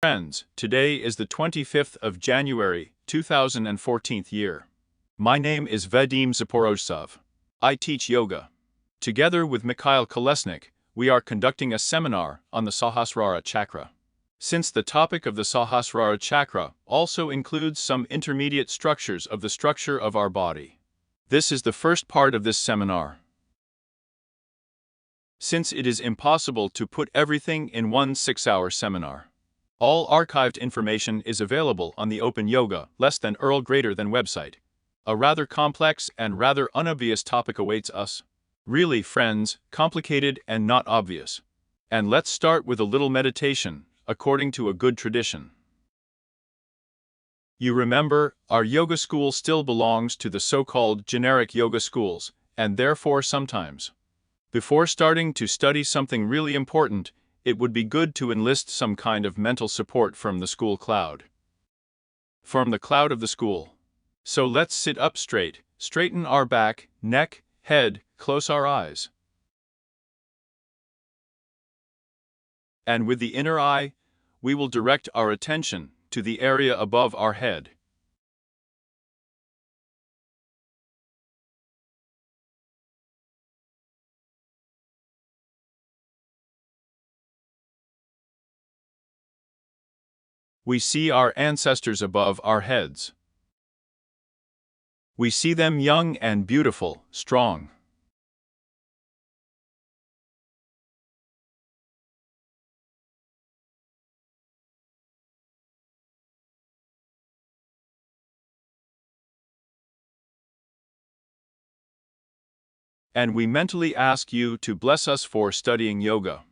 Friends, today is the 25th of January, 2014 year. My name is Vadim Zaporozhtsov. I teach yoga. Together with Mikhail Kolesnik, we are conducting a seminar on the Sahasrara chakra. Since the topic of the Sahasrara chakra also includes some intermediate structures of the structure of our body. This is the first part of this seminar. Since it is impossible to put everything in one 6-hour seminar. All archived information is available on the Open Yoga website. A rather complex and rather unobvious topic awaits us. Really, friends, complicated and not obvious. And let's start with a little meditation, according to a good tradition. You remember, our yoga school still belongs to the so-called generic yoga schools, and therefore sometimes, before starting to study something really important, it would be good to enlist some kind of mental support from the school cloud. From the cloud of the school. So let's sit up straight, straighten our back, neck, head, close our eyes. And with the inner eye, we will direct our attention to the area above our head. We see our ancestors above our heads. We see them young and beautiful, strong. And we mentally ask you to bless us for studying yoga.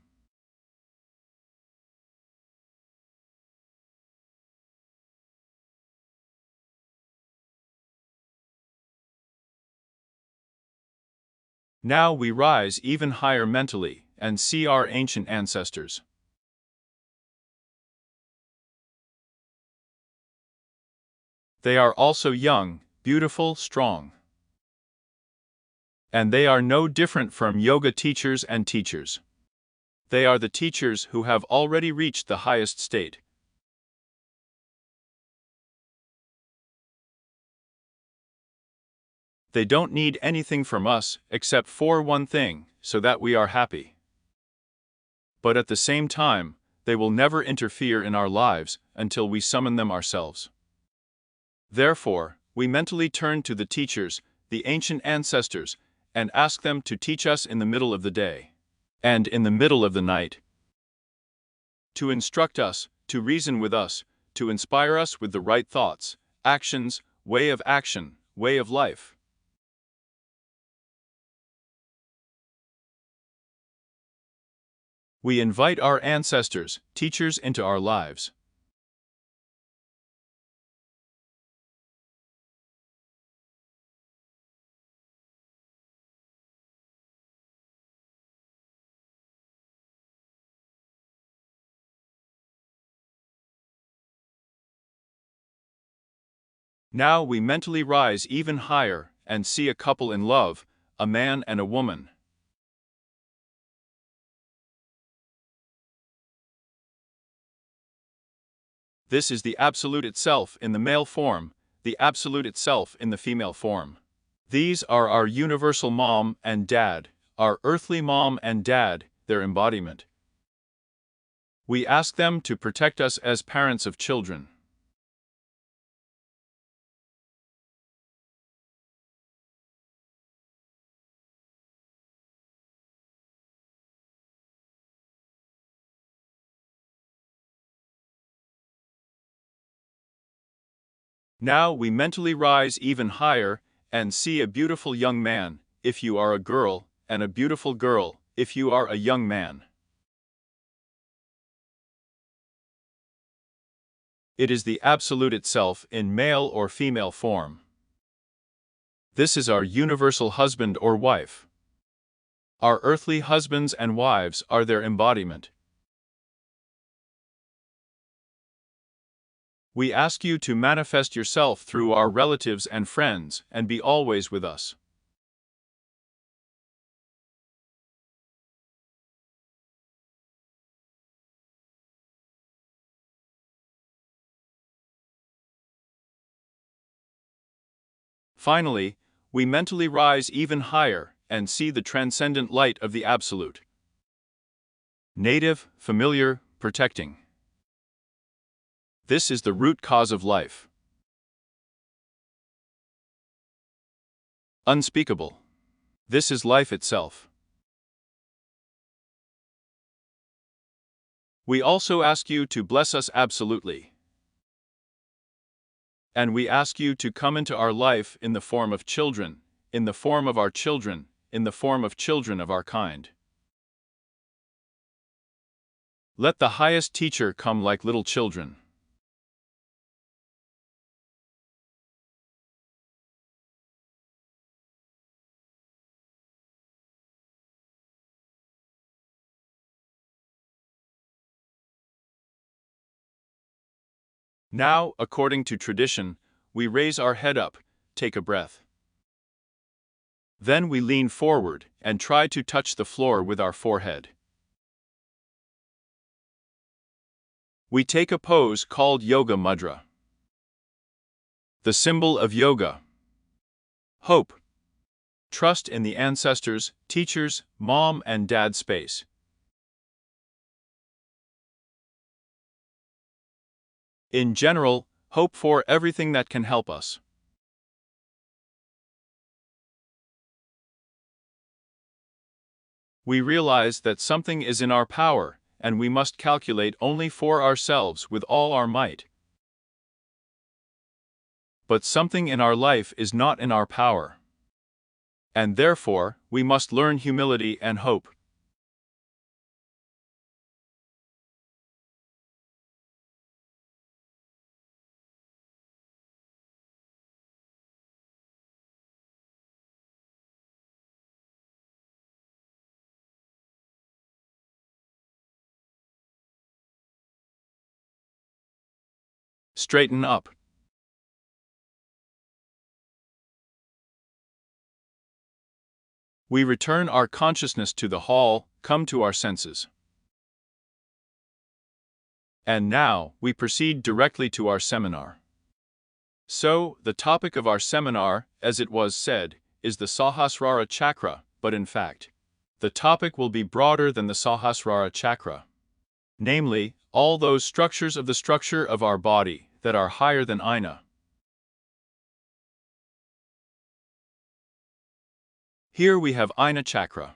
Now we rise even higher mentally and see our ancient ancestors. They are also young, beautiful, strong. And they are no different from yoga teachers and teachers. They are the teachers who have already reached the highest state. They don't need anything from us except for one thing, so that we are happy. But at the same time, they will never interfere in our lives until we summon them ourselves. Therefore, we mentally turn to the teachers, the ancient ancestors, and ask them to teach us in the middle of the day, and in the middle of the night, to instruct us, to reason with us, to inspire us with the right thoughts, actions, way of action, way of life. We invite our ancestors, teachers into our lives. Now we mentally rise even higher and see a couple in love, a man and a woman. This is the Absolute itself in the male form, the Absolute itself in the female form. These are our universal mom and dad, our earthly mom and dad, their embodiment. We ask them to protect us as parents of children. Now we mentally rise even higher and see a beautiful young man, if you are a girl, and a beautiful girl, if you are a young man. It is the Absolute itself in male or female form. This is our universal husband or wife. Our earthly husbands and wives are their embodiment. We ask you to manifest yourself through our relatives and friends and be always with us. Finally, we mentally rise even higher and see the transcendent light of the Absolute. Native, familiar, protecting. This is the root cause of life. Unspeakable. This is life itself. We also ask you to bless us absolutely. And we ask you to come into our life in the form of children, in the form of our children, in the form of children of our kind. Let the highest teacher come like little children. Now, according to tradition, we raise our head up, take a breath. Then we lean forward and try to touch the floor with our forehead. We take a pose called Yoga Mudra. The symbol of yoga. Hope. Trust in the ancestors, teachers, mom and dad space. In general, hope for everything that can help us. We realize that something is in our power, and we must calculate only for ourselves with all our might. But something in our life is not in our power. And therefore, we must learn humility and hope. Straighten up. We return our consciousness to the hall, come to our senses. And now, we proceed directly to our seminar. So, the topic of our seminar, as it was said, is the Sahasrara chakra, but in fact, the topic will be broader than the Sahasrara chakra. Namely, all those structures of the structure of our body that are higher than Aina. Here we have Aina chakra.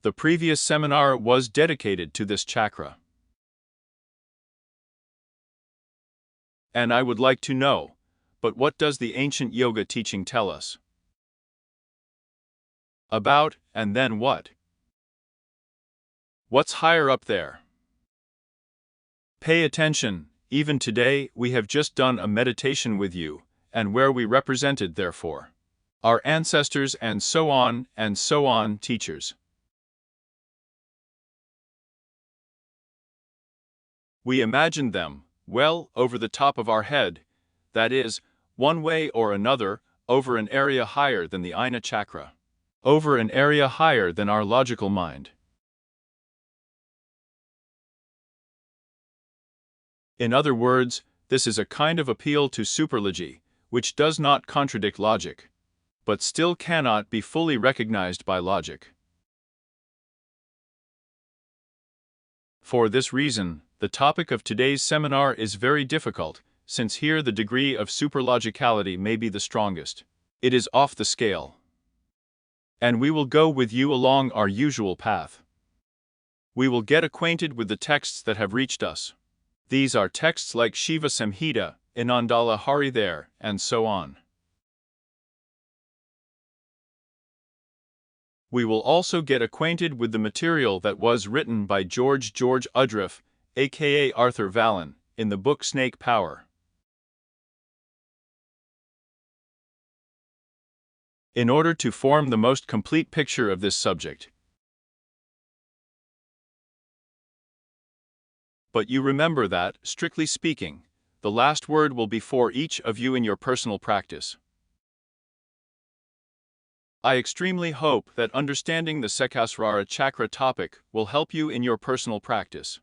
The previous seminar was dedicated to this chakra. And I would like to know, but what does the ancient yoga teaching tell us? About, and then what? What's higher up there? Pay attention, even today we have just done a meditation with you, and where we represented therefore our ancestors and so on teachers. We imagined them, well, over the top of our head, that is, one way or another, over an area higher than the Aina chakra, over an area higher than our logical mind. In other words, this is a kind of appeal to superlogy, which does not contradict logic, but still cannot be fully recognized by logic. For this reason, the topic of today's seminar is very difficult, since here the degree of superlogicality may be the strongest. It is off the scale. And we will go with you along our usual path. We will get acquainted with the texts that have reached us. These are texts like Shiva Samhita, Inandala Hari there, and so on. We will also get acquainted with the material that was written by George Udriff, aka Arthur Vallon, in the book Snake Power. In order to form the most complete picture of this subject. But you remember that, strictly speaking, the last word will be for each of you in your personal practice. I extremely hope that understanding the Sahasrara chakra topic will help you in your personal practice.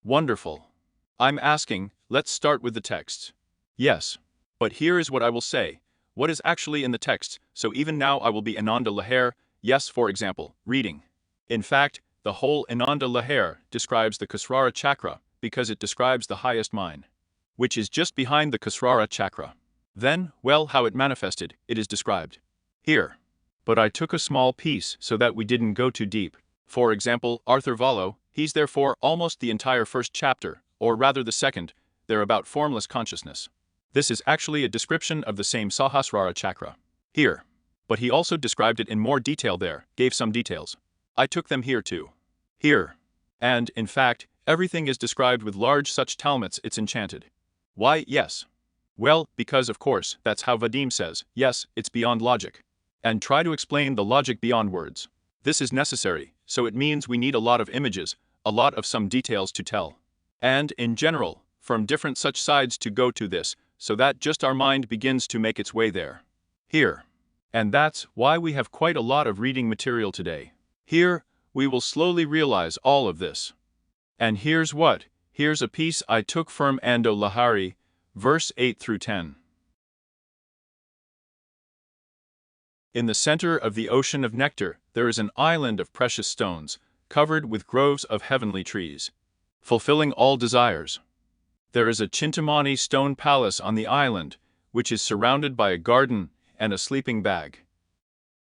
Wonderful. I'm asking, let's start with the texts. Yes. But here is what I will say. What is actually in the text, so even now I will be Ananda Lahare, yes, for example, reading. In fact, the whole Ananda Lahare describes the Sahasrara chakra because it describes the highest mind, which is just behind the Sahasrara chakra. Then, well, how it manifested, it is described here. But I took a small piece so that we didn't go too deep. For example, Arthur Vallo, he's therefore almost the entire first chapter, or rather the second, they're about formless consciousness. This is actually a description of the same Sahasrara chakra here. But he also described it in more detail there, gave some details. I took them here too. Here. And, in fact, everything is described with large such talmuds it's enchanted. Why, yes. Well, because of course, that's how Vadim says, yes, it's beyond logic. And try to explain the logic beyond words. This is necessary, so it means we need a lot of images, a lot of some details to tell. And, in general, from different such sides to go to this, so that just our mind begins to make its way there. Here. And that's why we have quite a lot of reading material today. Here, we will slowly realize all of this. And here's a piece I took from Ando Lahari, verse 8 through 10. In the center of the ocean of nectar, there is an island of precious stones, covered with groves of heavenly trees, fulfilling all desires. There is a Chintamani stone palace on the island, which is surrounded by a garden and a sleeping bag.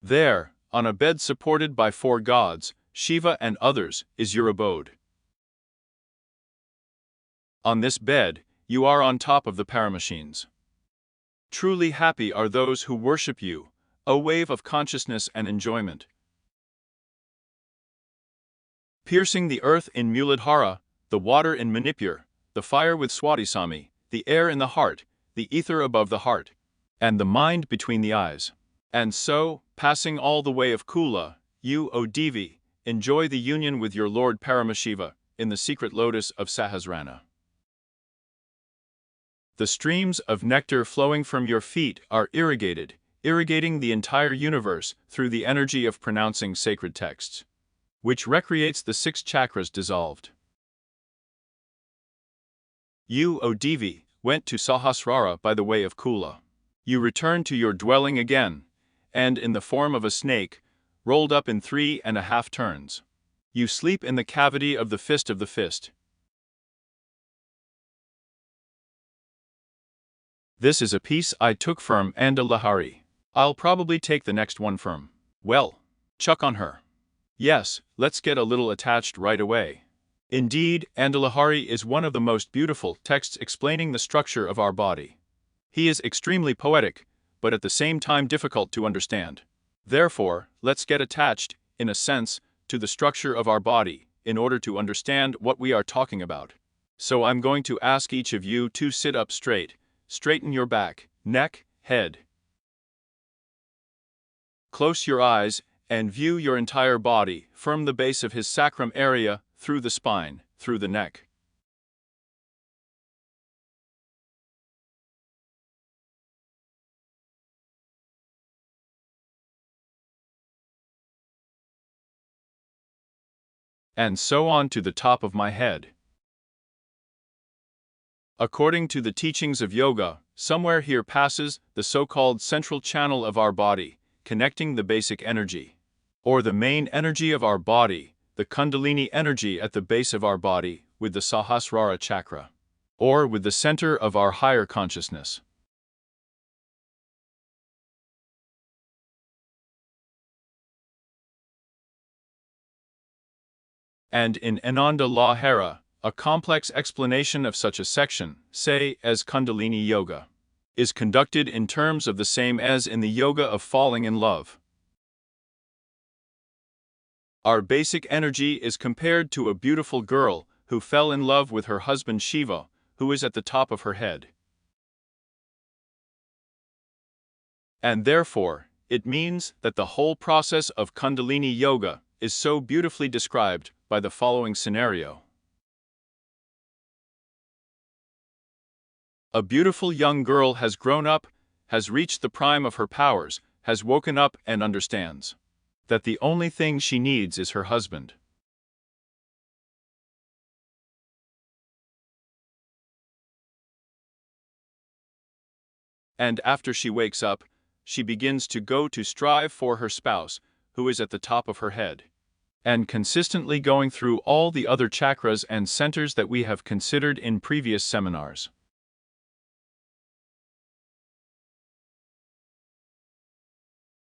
There, on a bed supported by 4 gods, Shiva and others, is your abode. On this bed, you are on top of the paramachines. Truly happy are those who worship you, a wave of consciousness and enjoyment. Piercing the earth in Muladhara, the water in Manipur, the fire with Swatisami, the air in the heart, the ether above the heart, and the mind between the eyes. And so, passing all the way of Kula, you, O Devi, enjoy the union with your Lord Paramashiva in the secret lotus of Sahasrara. The streams of nectar flowing from your feet are irrigating the entire universe through the energy of pronouncing sacred texts, which recreates the 6 chakras dissolved. You, O Devi, went to Sahasrara by the way of Kula. You returned to your dwelling again, and in the form of a snake, rolled up in 3.5 turns. You sleep in the cavity of the fist. This is a piece I took from Anda Lahari. I'll probably take the next one from, well, Chuck on her. Yes, let's get a little attached right away. Indeed, Anda Lahari is one of the most beautiful texts explaining the structure of our body. He is extremely poetic, but at the same time difficult to understand. Therefore, let's get attached, in a sense, to the structure of our body, in order to understand what we are talking about. So I'm going to ask each of you to sit up straight, straighten your back, neck, head. Close your eyes, and view your entire body, from the base of his sacrum area, through the spine, through the neck. And so on to the top of my head. According to the teachings of yoga, somewhere here passes the so-called central channel of our body, connecting the basic energy, or the main energy of our body, the Kundalini energy at the base of our body, with the Sahasrara chakra, or with the center of our higher consciousness. And in Ananda Lahara, a complex explanation of such a section, say, as Kundalini Yoga, is conducted in terms of the same as in the yoga of falling in love. Our basic energy is compared to a beautiful girl who fell in love with her husband Shiva, who is at the top of her head. And therefore, it means that the whole process of Kundalini Yoga is so beautifully described by the following scenario. A beautiful young girl has grown up, has reached the prime of her powers, has woken up and understands that the only thing she needs is her husband. And after she wakes up, she begins to go to strive for her spouse, who is at the top of her head. And consistently going through all the other chakras and centers that we have considered in previous seminars.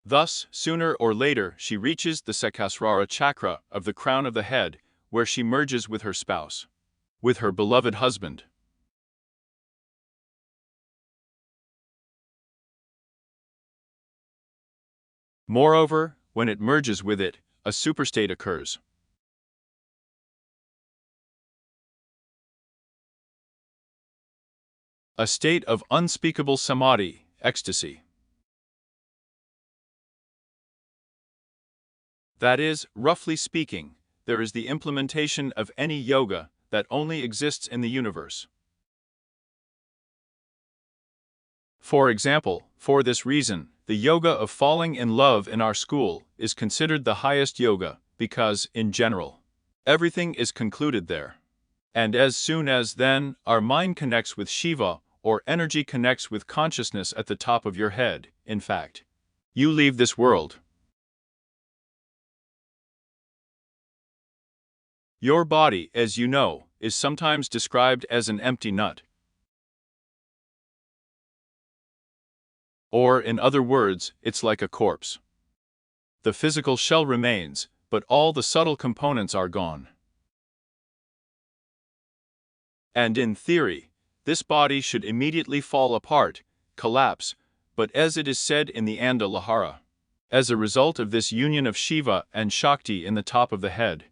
Thus, sooner or later, she reaches the Sahasrara chakra of the crown of the head, where she merges with her spouse, with her beloved husband. Moreover, when it merges with it, a superstate occurs. A state of unspeakable samadhi, ecstasy. That is, roughly speaking, there is the implementation of any yoga that only exists in the universe. For example, for this reason, the yoga of falling in love in our school is considered the highest yoga because, in general, everything is concluded there. And as soon as then our mind connects with Shiva or energy connects with consciousness at the top of your head, in fact, you leave this world. Your body, as you know, is sometimes described as an empty nut. Or, in other words, it's like a corpse. The physical shell remains, but all the subtle components are gone. And in theory, this body should immediately fall apart, collapse, but as it is said in the Anda Lahara, as a result of this union of Shiva and Shakti in the top of the head.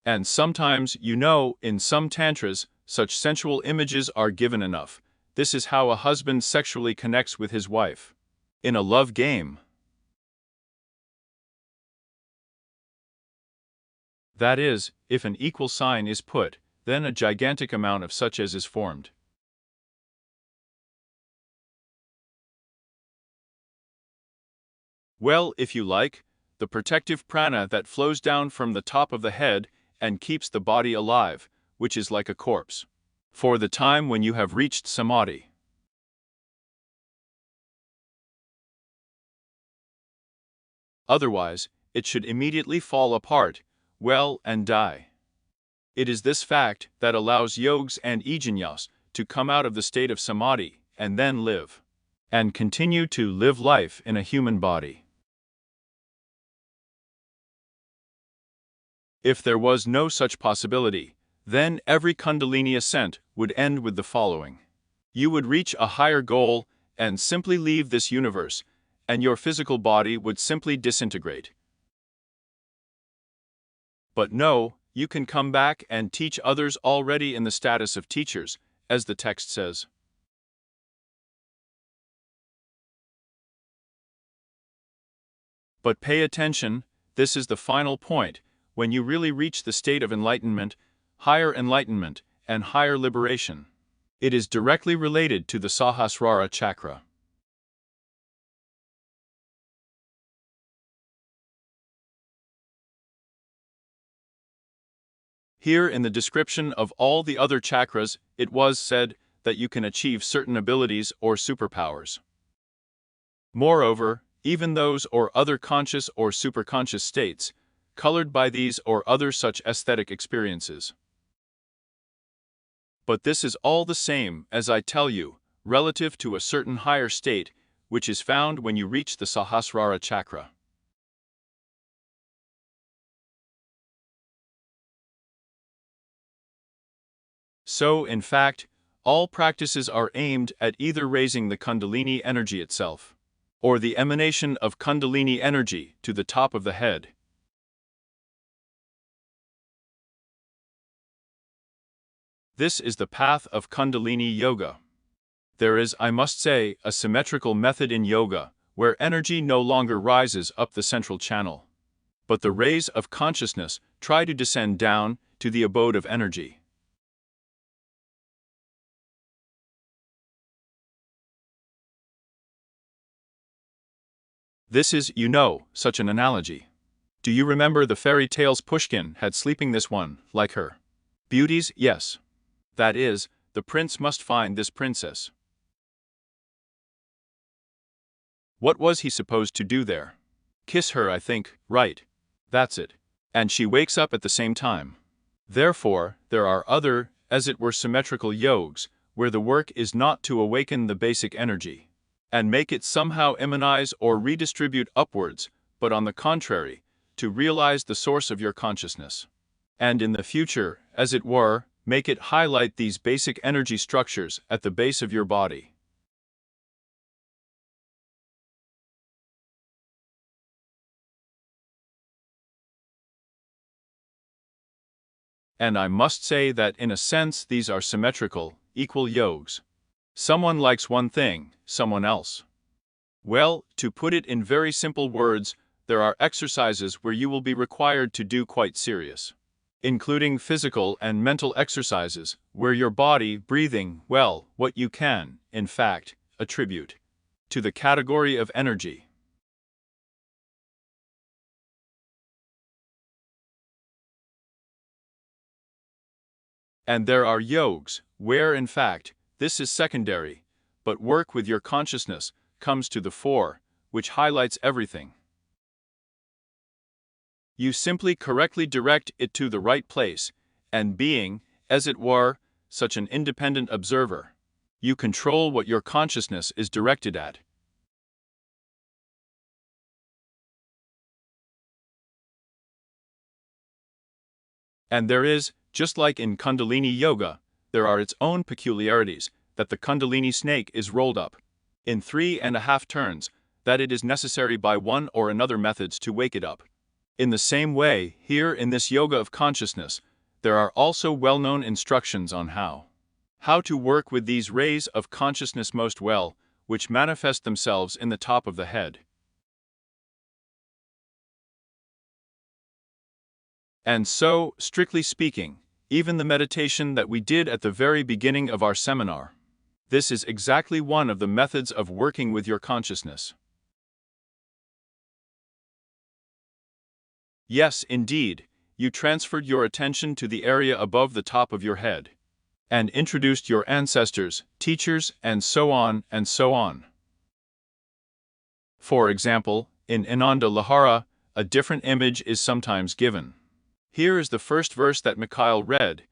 And sometimes, you know, in some tantras, such sensual images are given enough. This is how a husband sexually connects with his wife. In a love game. That is, if an equal sign is put, then a gigantic amount of such as is formed. Well, if you like, the protective prana that flows down from the top of the head and keeps the body alive, which is like a corpse, for the time when you have reached samadhi. Otherwise, it should immediately fall apart, well, and die. It is this fact that allows yogs and ejñas to come out of the state of samadhi and then live, and continue to live life in a human body. If there was no such possibility, then every Kundalini ascent would end with the following. You would reach a higher goal and simply leave this universe, and your physical body would simply disintegrate. But no, you can come back and teach others already in the status of teachers, as the text says. But pay attention, this is the final point. When you really reach the state of enlightenment, and higher liberation, it is directly related to the Sahasrara chakra. Here in the description of all the other chakras, it was said that you can achieve certain abilities or superpowers. Moreover, even those or other conscious or superconscious states, colored by these or other such aesthetic experiences. But this is all the same, as I tell you, relative to a certain higher state, which is found when you reach the Sahasrara chakra. So, in fact, all practices are aimed at either raising the Kundalini energy itself, or the emanation of Kundalini energy to the top of the head. This is the path of Kundalini Yoga. There is, I must say, a symmetrical method in yoga, where energy no longer rises up the central channel, but the rays of consciousness try to descend down to the abode of energy. This is, you know, such an analogy. Do you remember the fairy tales Pushkin had sleeping this one, like her? Beauties, yes. That is, the prince must find this princess. What was he supposed to do there? Kiss her, I think, right? That's it. And she wakes up at the same time. Therefore, there are other, as it were symmetrical yogs, where the work is not to awaken the basic energy and make it somehow emanize or redistribute upwards, but on the contrary, to realize the source of your consciousness. And in the future, as it were, make it highlight these basic energy structures at the base of your body. And I must say that in a sense these are symmetrical, equal yogs. Someone likes one thing, someone else. Well, to put it in very simple words, there are exercises where you will be required to do quite serious, including physical and mental exercises, where your body, breathing, well, what you can, in fact, attribute to the category of energy. And there are yogs, where in fact, this is secondary, but work with your consciousness comes to the fore, which highlights everything. You simply correctly direct it to the right place, and being, as it were, such an independent observer, you control what your consciousness is directed at. And there is, just like in Kundalini Yoga, there are its own peculiarities, that the Kundalini snake is rolled up in 3.5 turns, that it is necessary by one or another methods to wake it up. In the same way, here in this yoga of consciousness, there are also well-known instructions on how to work with these rays of consciousness most well, which manifest themselves in the top of the head. And so, strictly speaking, even the meditation that we did at the very beginning of our seminar, this is exactly one of the methods of working with your consciousness. Yes, indeed, you transferred your attention to the area above the top of your head, and introduced your ancestors, teachers, and so on and so on. For example, in Ananda Lahara, a different image is sometimes given. Here is the first verse that Mikhail read.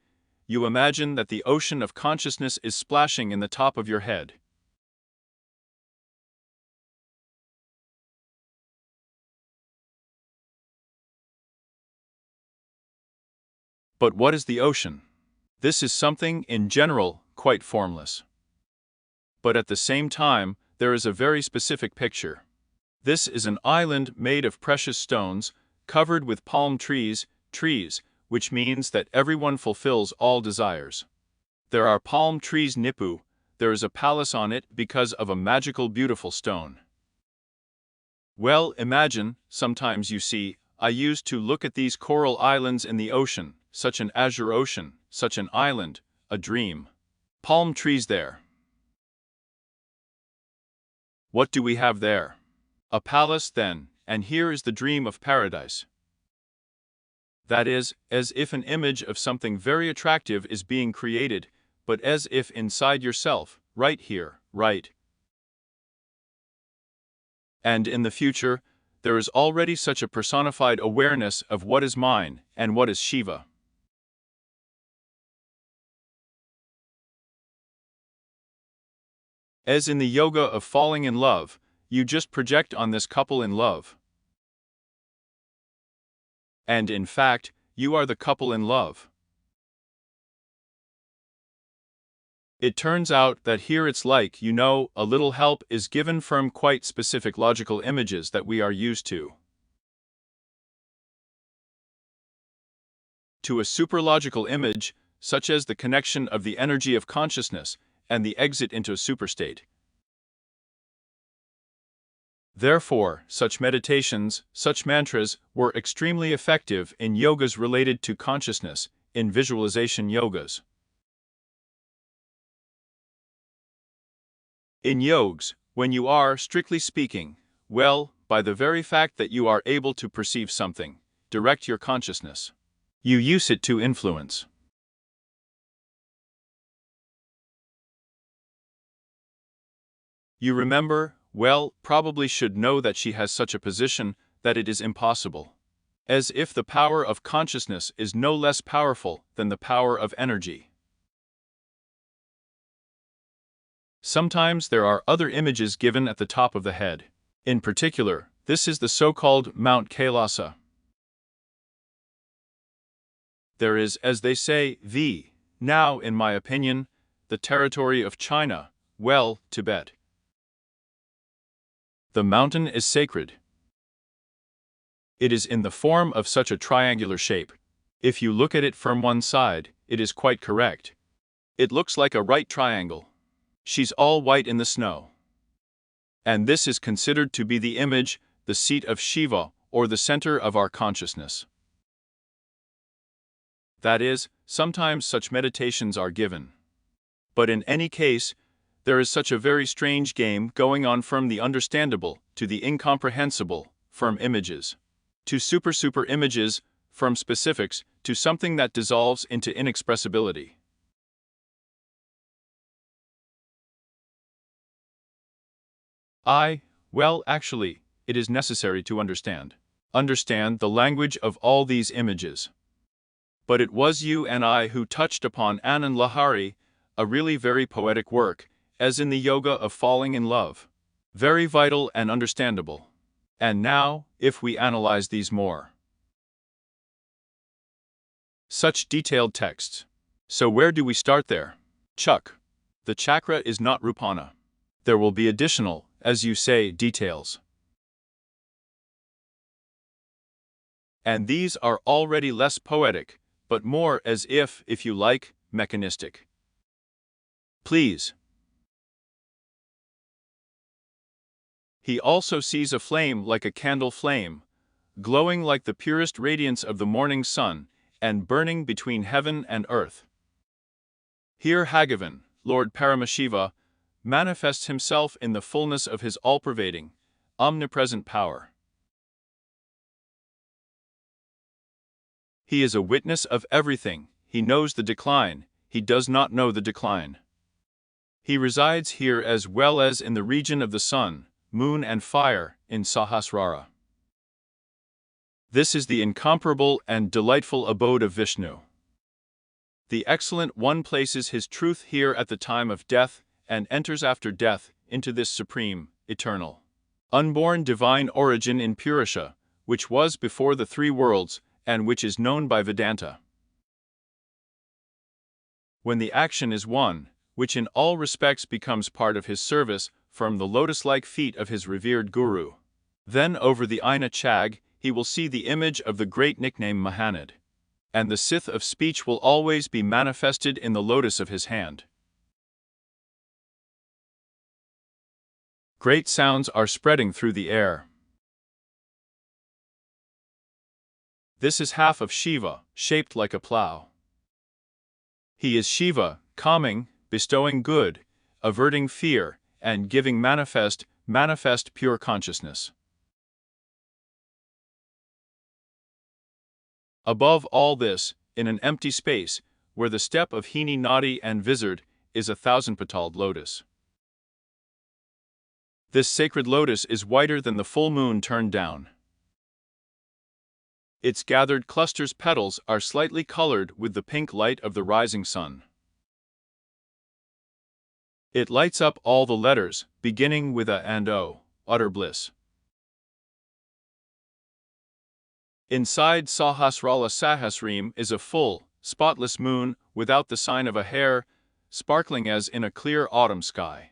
You imagine that the ocean of consciousness is splashing in the top of your head. But what is the ocean? This is something, in general, quite formless. But at the same time, there is a very specific picture. This is an island made of precious stones, covered with palm trees, which means that everyone fulfills all desires. There are palm trees Nipu, there is a palace on it because of a magical beautiful stone. Well, imagine, sometimes you see, I used to look at these coral islands in the ocean, such an azure ocean, such an island, a dream. Palm trees there. What do we have there? A palace then, and here is the dream of paradise. That is, as if an image of something very attractive is being created, but as if inside yourself, right here, right. And in the future, there is already such a personified awareness of what is mine and what is Shiva. As in the yoga of falling in love, you just project on this couple in love. And in fact, you are the couple in love. It turns out that here it's like, a little help is given from quite specific logical images that we are used to a superlogical image, such as the connection of the energy of consciousness and the exit into a superstate. Therefore, such meditations, such mantras, were extremely effective in yogas related to consciousness, in visualization yogas. In yogs, when you are, strictly speaking, well, by the very fact that you are able to perceive something, direct your consciousness, you use it to influence. You remember, well, probably should know that she has such a position that it is impossible. As if the power of consciousness is no less powerful than the power of energy. Sometimes there are other images given at the top of the head. In particular, this is the so-called Mount Kailasa. There is, as they say, now, in my opinion, the territory of China, well, Tibet. The mountain is sacred. It is in the form of such a triangular shape. If you look at it from one side, it is quite correct. It looks like a right triangle. She's all white in the snow. And this is considered to be the image, the seat of Shiva, or the center of our consciousness. That is, sometimes such meditations are given. But in any case, there is such a very strange game going on from the understandable to the incomprehensible, from images to super images, from specifics to something that dissolves into inexpressibility. Well, actually, it is necessary to understand the language of all these images. But it was you and I who touched upon Anand Lahiri, a really very poetic work, as in the yoga of falling in love. Very vital and understandable. And now, if we analyze these more. Such detailed texts. So where do we start there? The chakra is not Rupana. There will be additional, as you say, details. And these are already less poetic, but more as if you like, mechanistic. Please. He also sees a flame like a candle flame, glowing like the purest radiance of the morning sun, and burning between heaven and earth. Here Bhagavan, Lord Paramashiva, manifests himself in the fullness of his all-pervading, omnipresent power. He is a witness of everything, he knows the decline, he does not know the decline. He resides here as well as in the region of the sun, moon and fire, in Sahasrara. This is the incomparable and delightful abode of Vishnu. The Excellent One places his truth here at the time of death, and enters after death into this supreme, eternal, unborn divine origin in Purusha, which was before the three worlds, and which is known by Vedanta. When the action is one, which in all respects becomes part of his service, from the lotus-like feet of his revered Guru. Then over the Aina Chag, he will see the image of the great nickname Mahanad. And the scythe of speech will always be manifested in the lotus of his hand. Great sounds are spreading through the air. This is half of Shiva, shaped like a plough. He is Shiva, calming, bestowing good, averting fear, and giving manifest pure consciousness. Above all this, in an empty space, where the step of Hini Nadi and Vizard is a thousand-petaled lotus. This sacred lotus is whiter than the full moon turned down. Its gathered clusters petals are slightly colored with the pink light of the rising sun. It lights up all the letters, beginning with A and O, utter bliss. Inside Sahasrara Sahasrim is a full, spotless moon without the sign of a hair, sparkling as in a clear autumn sky.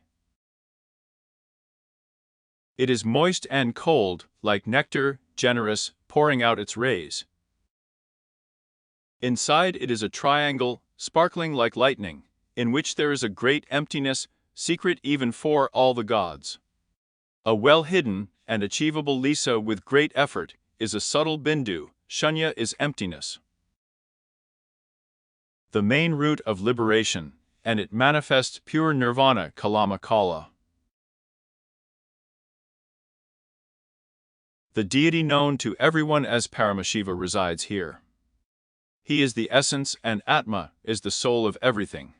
It is moist and cold, like nectar, generous, pouring out its rays. Inside it is a triangle, sparkling like lightning, in which there is a great emptiness, secret even for all the gods. A well-hidden and achievable Lisa with great effort is a subtle bindu, shunya is emptiness. The main root of liberation, and it manifests pure nirvana kalama kala. The deity known to everyone as Paramashiva resides here. He is the essence and Atma is the soul of everything.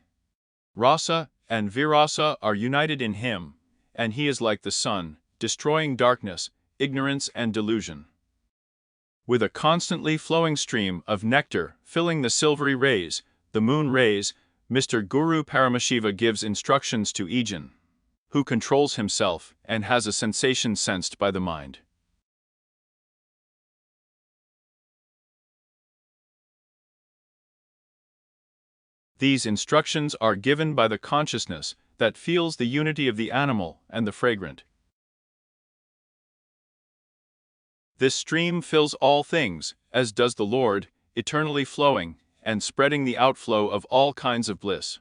Rasa and Virasa are united in him, and he is like the sun, destroying darkness, ignorance and delusion. With a constantly flowing stream of nectar filling the silvery rays, the moon rays, Mr. Guru Paramashiva gives instructions to Ejin, who controls himself and has a sensation sensed by the mind. These instructions are given by the consciousness that feels the unity of the animal and the fragrant. This stream fills all things, as does the Lord, eternally flowing, and spreading the outflow of all kinds of bliss.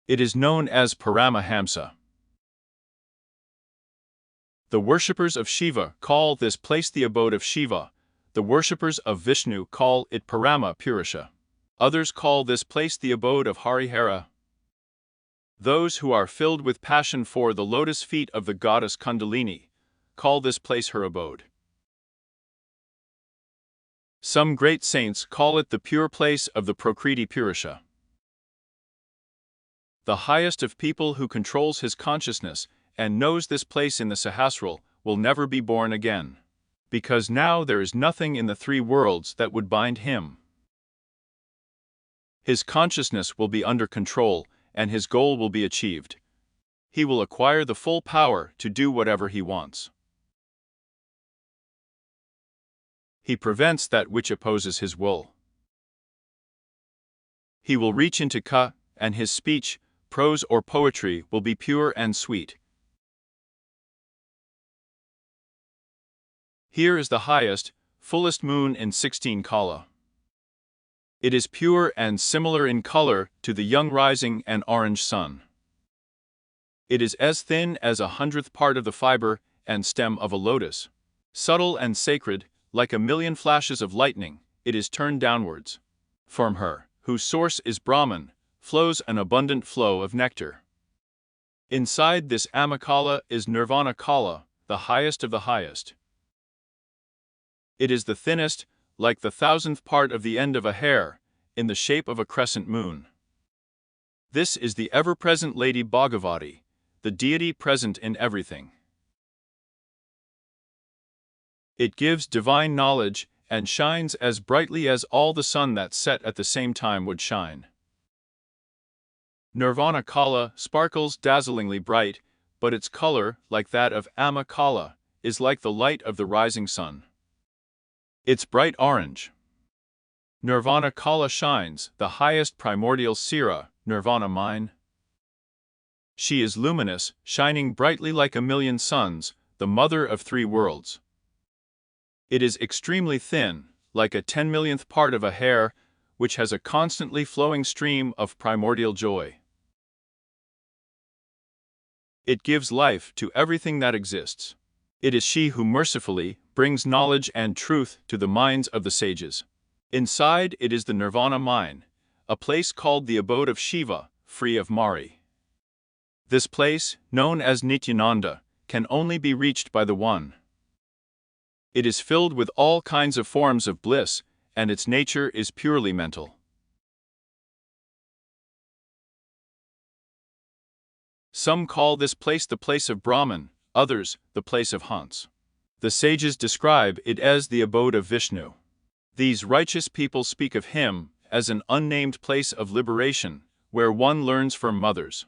It is known as Paramahamsa. The worshippers of Shiva call this place the abode of Shiva. The worshippers of Vishnu call it Parama Purusha. Others call this place the abode of Harihara. Those who are filled with passion for the lotus feet of the goddess Kundalini call this place her abode. Some great saints call it the pure place of the Prakriti Purusha. The highest of people who controls his consciousness and knows this place in the Sahasrara will never be born again, because now there is nothing in the three worlds that would bind him. His consciousness will be under control, and his goal will be achieved. He will acquire the full power to do whatever he wants. He prevents that which opposes his will. He will reach into Ka, and his speech, prose or poetry will be pure and sweet. Here is the highest, fullest moon in 16 Kala. It is pure and similar in color to the young rising and orange sun. It is as thin as 1/100th part of the fiber and stem of a lotus. Subtle and sacred, like a million flashes of lightning, it is turned downwards. From her, whose source is Brahman, flows an abundant flow of nectar. Inside this Amakala is Nirvana Kala, the highest of the highest. It is the thinnest, like the 1,000th part of the end of a hair, in the shape of a crescent moon. This is the ever-present Lady Bhagavati, the deity present in everything. It gives divine knowledge and shines as brightly as all the sun that set at the same time would shine. Nirvana Kala sparkles dazzlingly bright, but its color, like that of Amma Kala, is like the light of the rising sun. It's bright orange. Nirvana Kala shines, the highest primordial Sira, Nirvana mine. She is luminous, shining brightly like a million suns, the mother of three worlds. It is extremely thin, like a 10 millionth part of a hair, which has a constantly flowing stream of primordial joy. It gives life to everything that exists. It is she who mercifully brings knowledge and truth to the minds of the sages. Inside it is the Nirvana mine, a place called the abode of Shiva, free of Mari. This place, known as Nityananda, can only be reached by the One. It is filled with all kinds of forms of bliss, and its nature is purely mental. Some call this place the place of Brahman, others, the place of Hans. The sages describe it as the abode of Vishnu. These righteous people speak of him as an unnamed place of liberation, where one learns from mothers.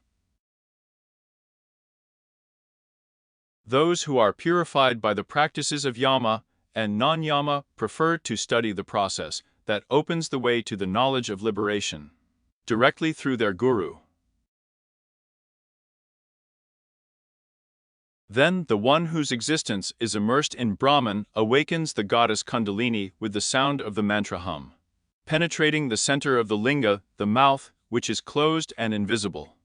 Those who are purified by the practices of Yama and non-Yama prefer to study the process that opens the way to the knowledge of liberation, directly through their guru. Then the one whose existence is immersed in Brahman awakens the goddess Kundalini with the sound of the mantra hum, penetrating the center of the linga, the mouth, which is closed and invisible.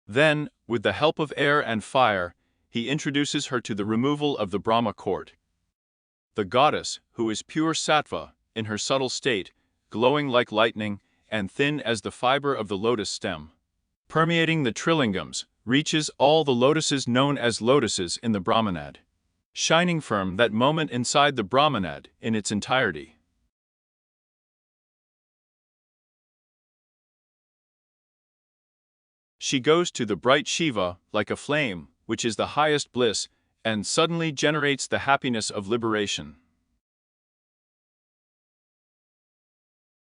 Then, with the help of air and fire, he introduces her to the removal of the Brahma court. The goddess, who is pure sattva, in her subtle state, glowing like lightning, and thin as the fiber of the lotus stem, permeating the trilingams, reaches all the lotuses known as lotuses in the Brahmanad, shining from that moment inside the Brahmanad in its entirety. She goes to the bright Shiva like a flame, which is the highest bliss, and suddenly generates the happiness of liberation.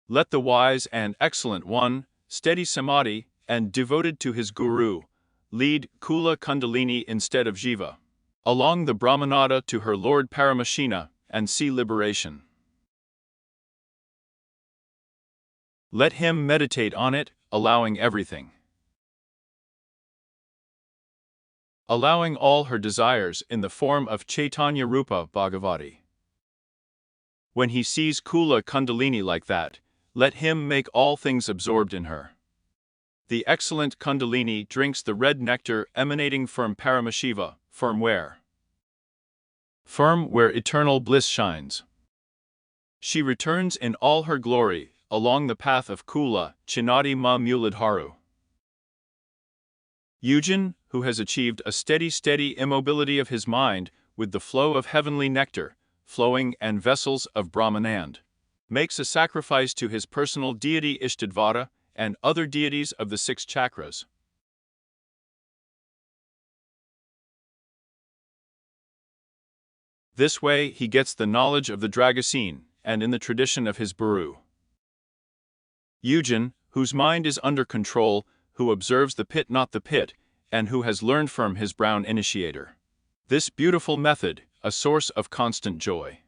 Let the wise and excellent one, steady samadhi, and devoted to his guru, lead Kula Kundalini instead of Jiva, along the Brahmanada to her Lord Paramashina, and see liberation. Let him meditate on it, allowing everything. Allowing all her desires in the form of Chaitanya Rupa Bhagavati. When he sees Kula Kundalini like that, let him make all things absorbed in her. The excellent Kundalini drinks the red nectar emanating from Paramashiva, firm where eternal bliss shines. She returns in all her glory, along the path of Kula, Chinati Ma Muladharu. Yujin, who has achieved a steady immobility of his mind with the flow of heavenly nectar, flowing and vessels of Brahmanand, makes a sacrifice to his personal deity Ishtadvata and other deities of the 6 chakras. This way he gets the knowledge of the Dragasine, and in the tradition of his Guru. Yujin, whose mind is under control, who observes the pit not the pit, and who has learned from his brown initiator this beautiful method, a source of constant joy,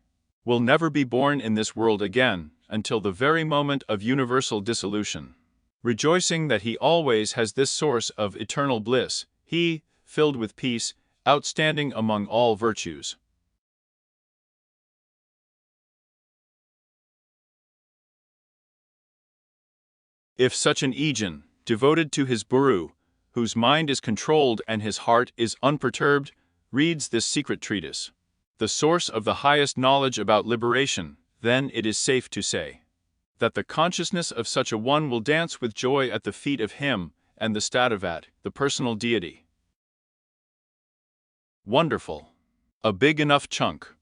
will never be born in this world again until the very moment of universal dissolution. Rejoicing that he always has this source of eternal bliss, he, filled with peace, outstanding among all virtues. If such an Ejin, devoted to his Guru, whose mind is controlled and his heart is unperturbed, reads this secret treatise, the source of the highest knowledge about liberation, then it is safe to say that the consciousness of such a one will dance with joy at the feet of him and the Stadavat, the personal deity. Wonderful. A big enough chunk.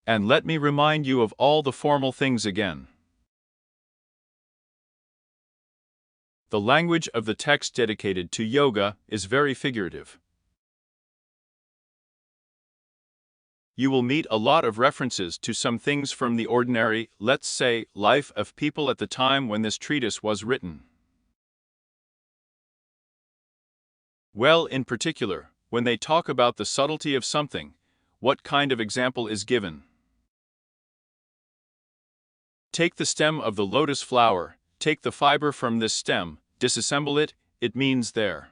And let me remind you of all the formal things again. The language of the text dedicated to yoga is very figurative. You will meet a lot of references to some things from the ordinary, let's say, life of people at the time when this treatise was written. Well, in particular, when they talk about the subtlety of something, what kind of example is given? Take the stem of the lotus flower, take the fiber from this stem, disassemble it, it means there.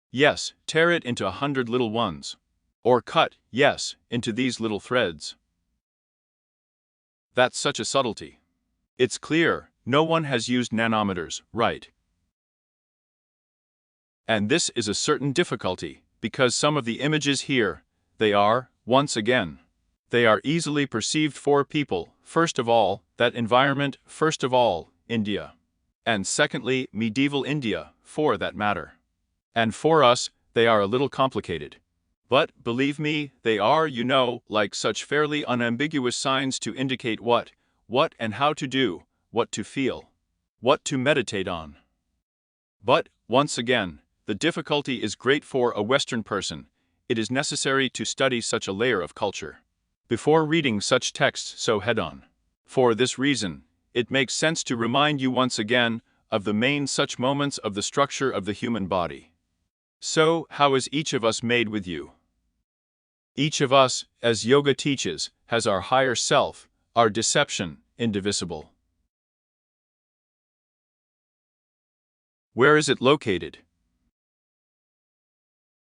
Yes, tear it into 100 little ones. Or cut, yes, into these little threads. That's such a subtlety. It's clear, no one has used nanometers, right? And this is a certain difficulty, because some of the images here, they are, once again, they are easily perceived for people, first of all, that environment, first of all, India. And secondly, medieval India, for that matter. And for us, they are a little complicated. But, believe me, they are, you know, like such fairly unambiguous signs to indicate what and how to do, what to feel, what to meditate on. But, once again, the difficulty is great for a Western person. It is necessary to study such a layer of culture before reading such texts so head-on. For this reason, it makes sense to remind you once again of the main such moments of the structure of the human body. So, how is each of us made with you? Each of us, as yoga teaches, has our higher self, our deception, indivisible. Where is it located?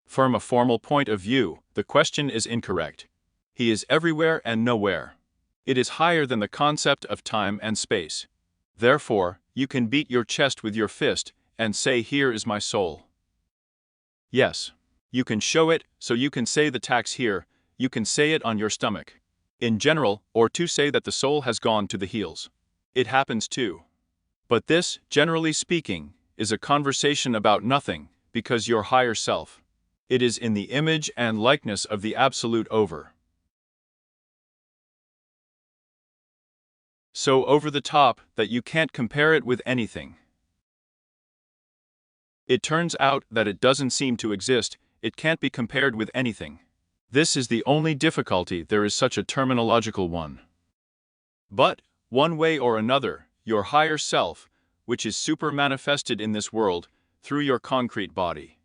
From a formal point of view, the question is incorrect. He is everywhere and nowhere. It is higher than the concept of time and space. Therefore, you can beat your chest with your fist and say, "Here is my soul." Yes. You can show it, so you can say the tax here, you can say it on your stomach. In general, or to say that the soul has gone to the heels. It happens too. But this, generally speaking, is a conversation about nothing, because your higher self, it is in the image and likeness of the Absolute over. So over the top that you can't compare it with anything. It turns out that it doesn't seem to exist, it can't be compared with anything. This is the only difficulty, there is such a terminological one. But, one way or another, your higher self, which is super manifested in this world, through your concrete body.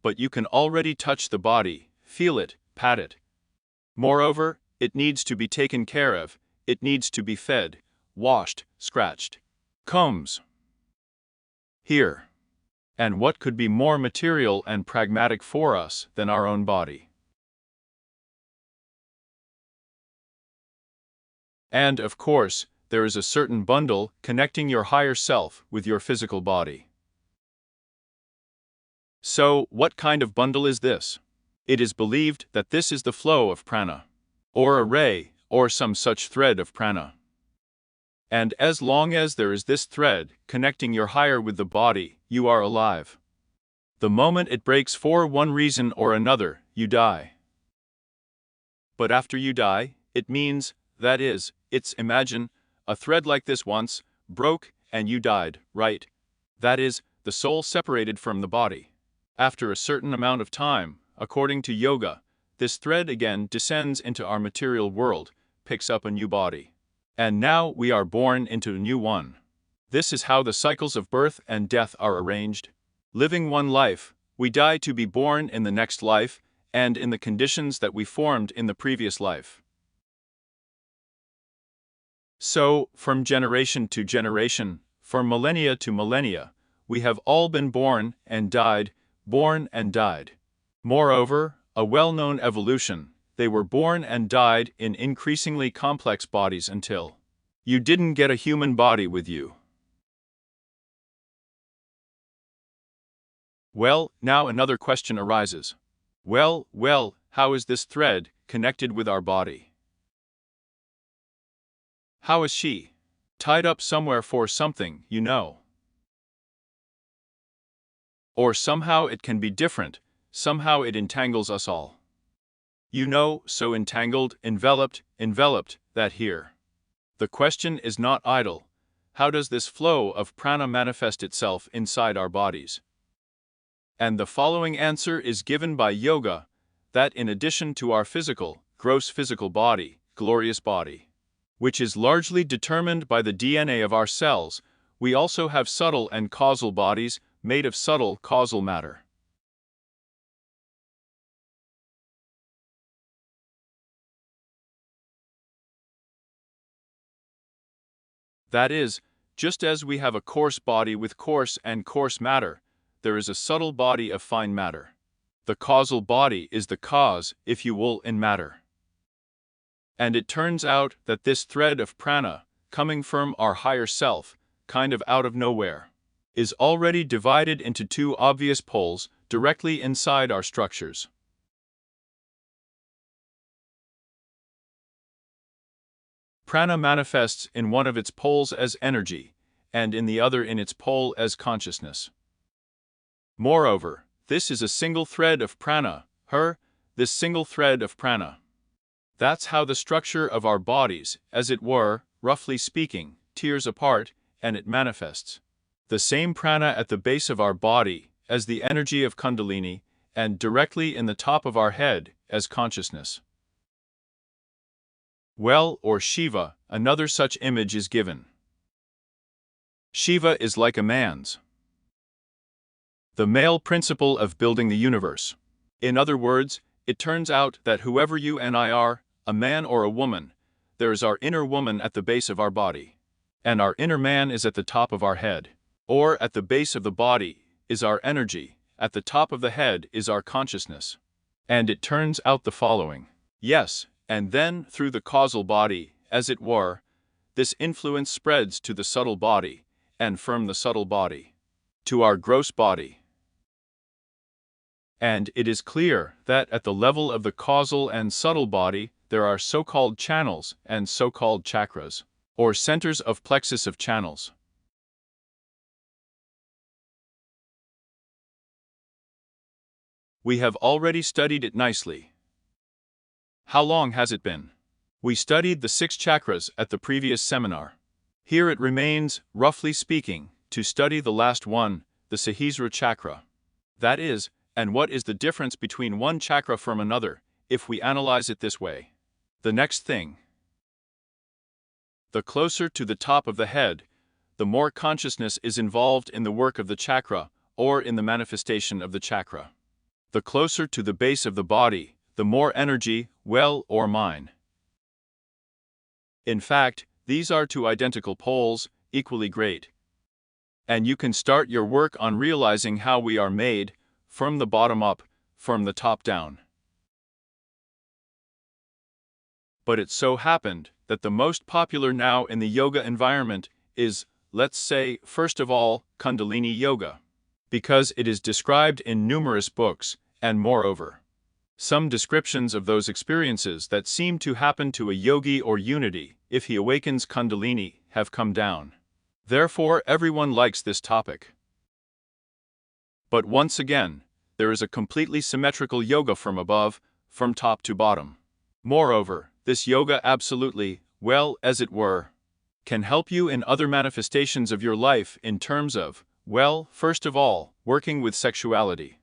But you can already touch the body, feel it, pat it. Moreover, it needs to be taken care of, it needs to be fed, washed, scratched. Combs. Here. And what could be more material and pragmatic for us than our own body? And, of course, there is a certain bundle connecting your higher self with your physical body. So, what kind of bundle is this? It is believed that this is the flow of prana, or a ray, or some such thread of prana. And as long as there is this thread connecting your higher with the body, you are alive. The moment it breaks for one reason or another, you die. But after you die, it means, that is, imagine, a thread like this once broke and you died, right? That is, the soul separated from the body. After a certain amount of time, according to yoga, this thread again descends into our material world, picks up a new body. And now we are born into a new one. This is how the cycles of birth and death are arranged. Living one life, we die to be born in the next life, and in the conditions that we formed in the previous life. So, from generation to generation, from millennia to millennia, we have all been born and died, born and died. Moreover, a well-known evolution, they were born and died in increasingly complex bodies until you didn't get a human body with you. Well, now another question arises. Well, how is this thread connected with our body? How is she tied up somewhere for something, you know? Or somehow it can be different, somehow it entangles us all. You know, so entangled, enveloped, that here. The question is not idle. How does this flow of prana manifest itself inside our bodies? And the following answer is given by yoga, that in addition to our physical, gross physical body, glorious body, which is largely determined by the DNA of our cells, we also have subtle and causal bodies made of subtle causal matter. That is, just as we have a coarse body with coarse and coarse matter, there is a subtle body of fine matter. The causal body is the cause, if you will, in matter. And it turns out that this thread of prana, coming from our higher self, kind of out of nowhere, is already divided into two obvious poles directly inside our structures. Prana manifests in one of its poles as energy, and in the other in its pole as consciousness. Moreover, this is a single thread of prana, this single thread of prana. That's how the structure of our bodies, as it were, roughly speaking, tears apart, and it manifests. The same prana at the base of our body, as the energy of Kundalini, and directly in the top of our head, as consciousness. Well, or Shiva, another such image is given. Shiva is like a man's. The male principle of building the universe. In other words, it turns out that whoever you and I are, a man or a woman, there is our inner woman at the base of our body. And our inner man is at the top of our head. Or at the base of the body is our energy, at the top of the head is our consciousness. And it turns out the following. Yes, and then through the causal body, as it were, this influence spreads to the subtle body, and from the subtle body to our gross body. And it is clear that at the level of the causal and subtle body, there are so-called channels and so-called chakras, or centers of plexus of channels. We have already studied it nicely. How long has it been? We studied the 6 chakras at the previous seminar. Here it remains, roughly speaking, to study the last one, the Sahasrara chakra. That is, and what is the difference between one chakra from another, if we analyze it this way? The next thing. The closer to the top of the head, the more consciousness is involved in the work of the chakra, or in the manifestation of the chakra. The closer to the base of the body, the more energy, will or mind. In fact, these are two identical poles, equally great. And you can start your work on realizing how we are made, from the bottom up, from the top down. But it so happened that the most popular now in the yoga environment is, let's say, first of all, Kundalini Yoga, because it is described in numerous books, and moreover, some descriptions of those experiences that seem to happen to a yogi or unity, if he awakens Kundalini, have come down. Therefore, everyone likes this topic. But once again, there is a completely symmetrical yoga from above, from top to bottom. Moreover, this yoga absolutely, well, as it were, can help you in other manifestations of your life in terms of, well, first of all, working with sexuality.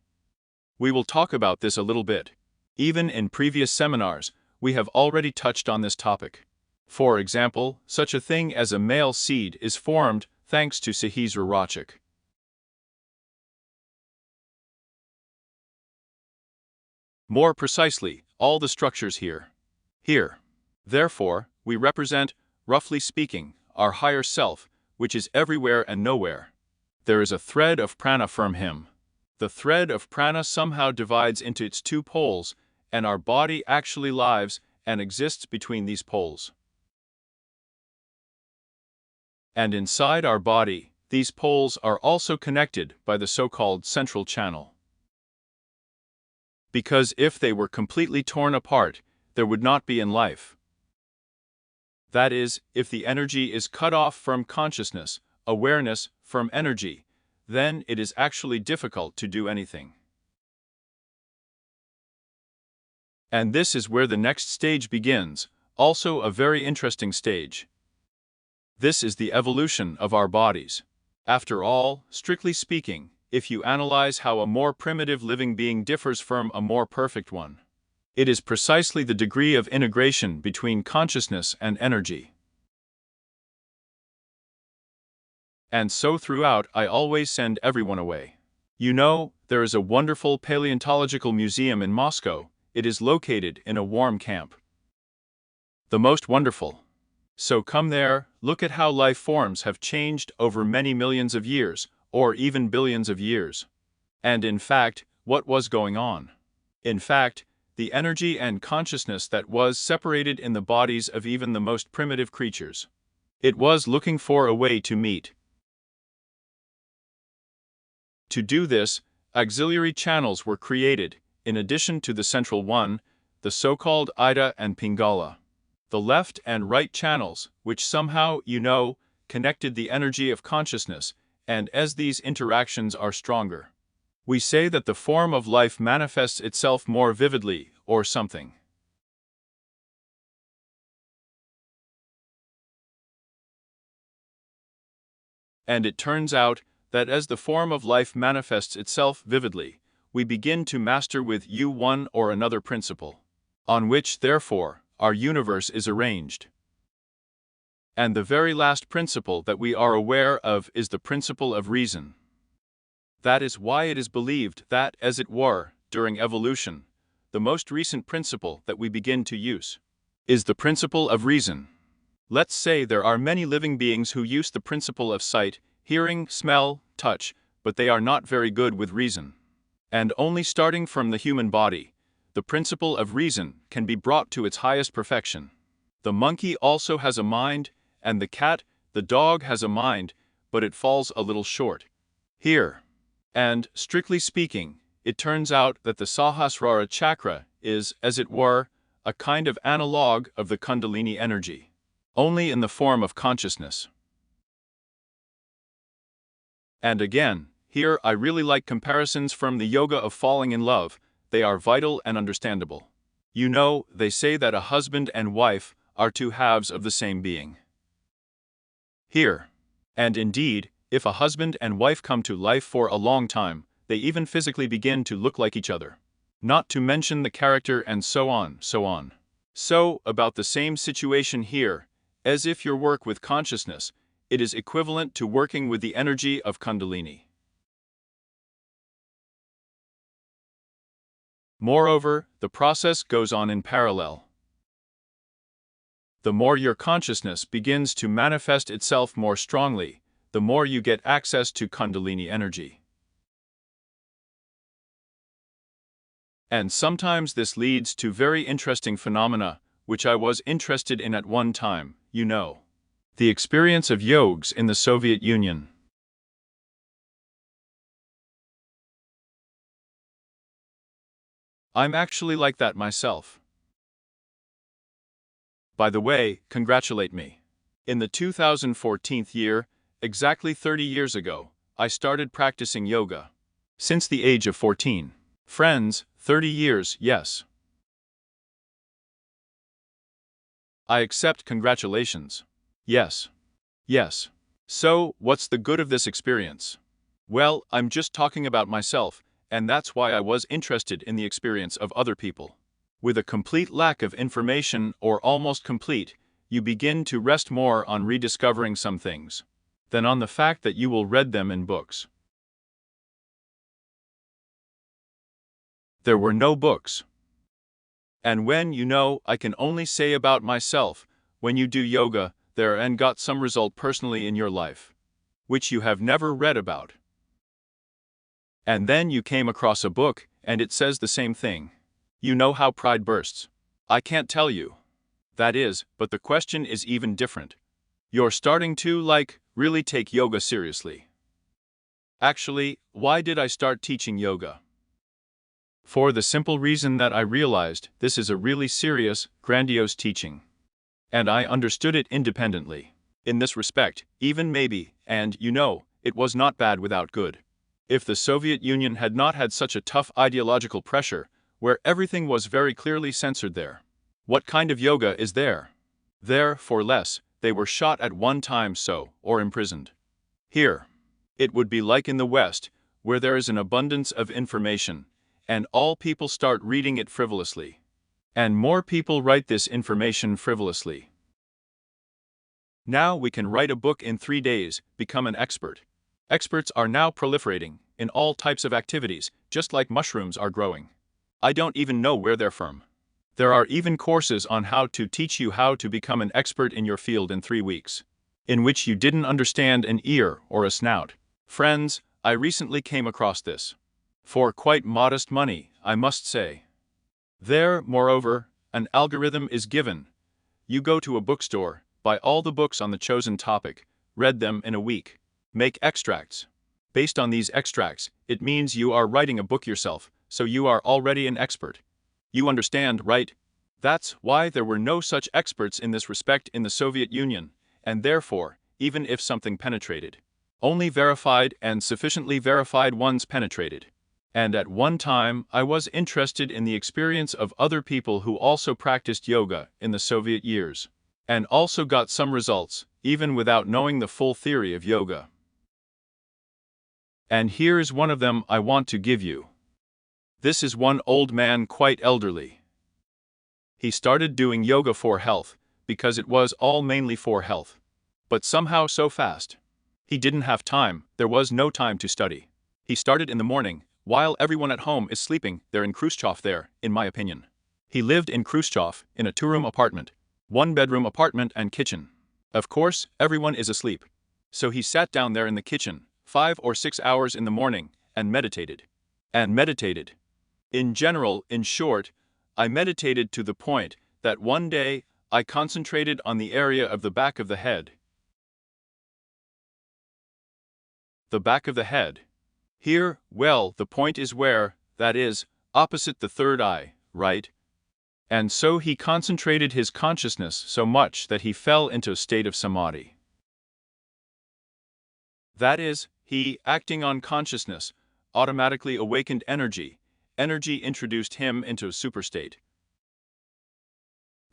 We will talk about this a little bit. Even in previous seminars, we have already touched on this topic. For example, such a thing as a male seed is formed thanks to Sahasrara. More precisely, all the structures here. Therefore, we represent, roughly speaking, our higher self, which is everywhere and nowhere. There is a thread of prana from him. The thread of prana somehow divides into its two poles, and our body actually lives and exists between these poles. And inside our body, these poles are also connected by the so-called central channel. Because if they were completely torn apart, there would not be in life. That is, if the energy is cut off from consciousness, awareness from energy, then it is actually difficult to do anything. And this is where the next stage begins, also a very interesting stage. This is the evolution of our bodies. After all, strictly speaking, if you analyze how a more primitive living being differs from a more perfect one, it is precisely the degree of integration between consciousness and energy. And so throughout I always send everyone away. You know, there is a wonderful paleontological museum in Moscow. It is located in a warm camp. The most wonderful. So come there, look at how life forms have changed over many millions of years, or even billions of years. And in fact, what was going on? In fact, the energy and consciousness that was separated in the bodies of even the most primitive creatures. It was looking for a way to meet. To do this, auxiliary channels were created, in addition to the central one, the so-called Ida and Pingala. The left and right channels, which somehow, you know, connected the energy of consciousness, and as these interactions are stronger, we say that the form of life manifests itself more vividly, or something. And it turns out that as the form of life manifests itself vividly, we begin to master with you one or another principle, on which, therefore, our universe is arranged. And the very last principle that we are aware of is the principle of reason. That is why it is believed that, as it were, during evolution, the most recent principle that we begin to use is the principle of reason. Let's say there are many living beings who use the principle of sight, hearing, smell, touch, but they are not very good with reason. And only starting from the human body, the principle of reason can be brought to its highest perfection. The monkey also has a mind, and the cat, the dog has a mind, but it falls a little short here. And, strictly speaking, it turns out that the Sahasrara chakra is, as it were, a kind of analog of the Kundalini energy, only in the form of consciousness. And again, here I really like comparisons from the yoga of falling in love. They are vital and understandable. You know, they say that a husband and wife are two halves of the same being. Here. And indeed, if a husband and wife come to life for a long time, they even physically begin to look like each other. Not to mention the character and so on, so on. So, about the same situation here, as if your work with consciousness, it is equivalent to working with the energy of Kundalini. Moreover, the process goes on in parallel. The more your consciousness begins to manifest itself more strongly, the more you get access to Kundalini energy. And sometimes this leads to very interesting phenomena, which I was interested in at one time, you know. The experience of yogis in the Soviet Union. I'm actually like that myself. By the way, congratulate me. In the 2014 year, exactly 30 years ago, I started practicing yoga. Since the age of 14. Friends, 30 years, yes. I accept congratulations. Yes. Yes. So, what's the good of this experience? Well, I'm just talking about myself, and that's why I was interested in the experience of other people. With a complete lack of information, or almost complete, you begin to rest more on rediscovering some things than on the fact that you will read them in books. There were no books. And when you know, I can only say about myself, when you do yoga, there and got some result personally in your life, which you have never read about. And then you came across a book, and it says the same thing. You know how pride bursts. I can't tell you. That is, but the question is even different. You're starting to, really take yoga seriously. Actually, why did I start teaching yoga? For the simple reason that I realized this is a really serious, grandiose teaching. And I understood it independently. In this respect, even maybe, and it was not bad without good. If the Soviet Union had not had such a tough ideological pressure, where everything was very clearly censored there. What kind of yoga is there? There, for less, they were shot at one time or imprisoned. Here. It would be like in the West, where there is an abundance of information, and all people start reading it frivolously. And more people write this information frivolously. Now we can write a book in 3 days, become an expert. Experts are now proliferating in all types of activities, just like mushrooms are growing. I don't even know where they're from. There are even courses on how to teach you how to become an expert in your field in 3 weeks, in which you didn't understand an ear or a snout. Friends, I recently came across this. For quite modest money, I must say. There, moreover, an algorithm is given. You go to a bookstore, buy all the books on the chosen topic, read them in a week, make extracts. Based on these extracts, it means you are writing a book yourself, so you are already an expert. You understand, right? That's why there were no such experts in this respect in the Soviet Union, and therefore, even if something penetrated, only verified and sufficiently verified ones penetrated. And at one time, I was interested in the experience of other people who also practiced yoga in the Soviet years, and also got some results, even without knowing the full theory of yoga. And here's one of them I want to give you. This is one old man quite elderly. He started doing yoga for health, because it was all mainly for health. But somehow so fast. He didn't have time, there was no time to study. He started in the morning, while everyone at home is sleeping there in Khrushchev there, in my opinion. He lived in Khrushchev, in a 2-room apartment. 1-bedroom apartment and kitchen. Of course, everyone is asleep. So he sat down there in the kitchen, 5 or 6 hours in the morning, and meditated. And meditated. In general, in short, I meditated to the point that one day, I concentrated on the area of the back of the head. The back of the head. Here, well, the point is where, that is, opposite the third eye, right? And so he concentrated his consciousness so much that he fell into a state of samadhi. That is, he, acting on consciousness, automatically awakened energy. Energy introduced him into a superstate.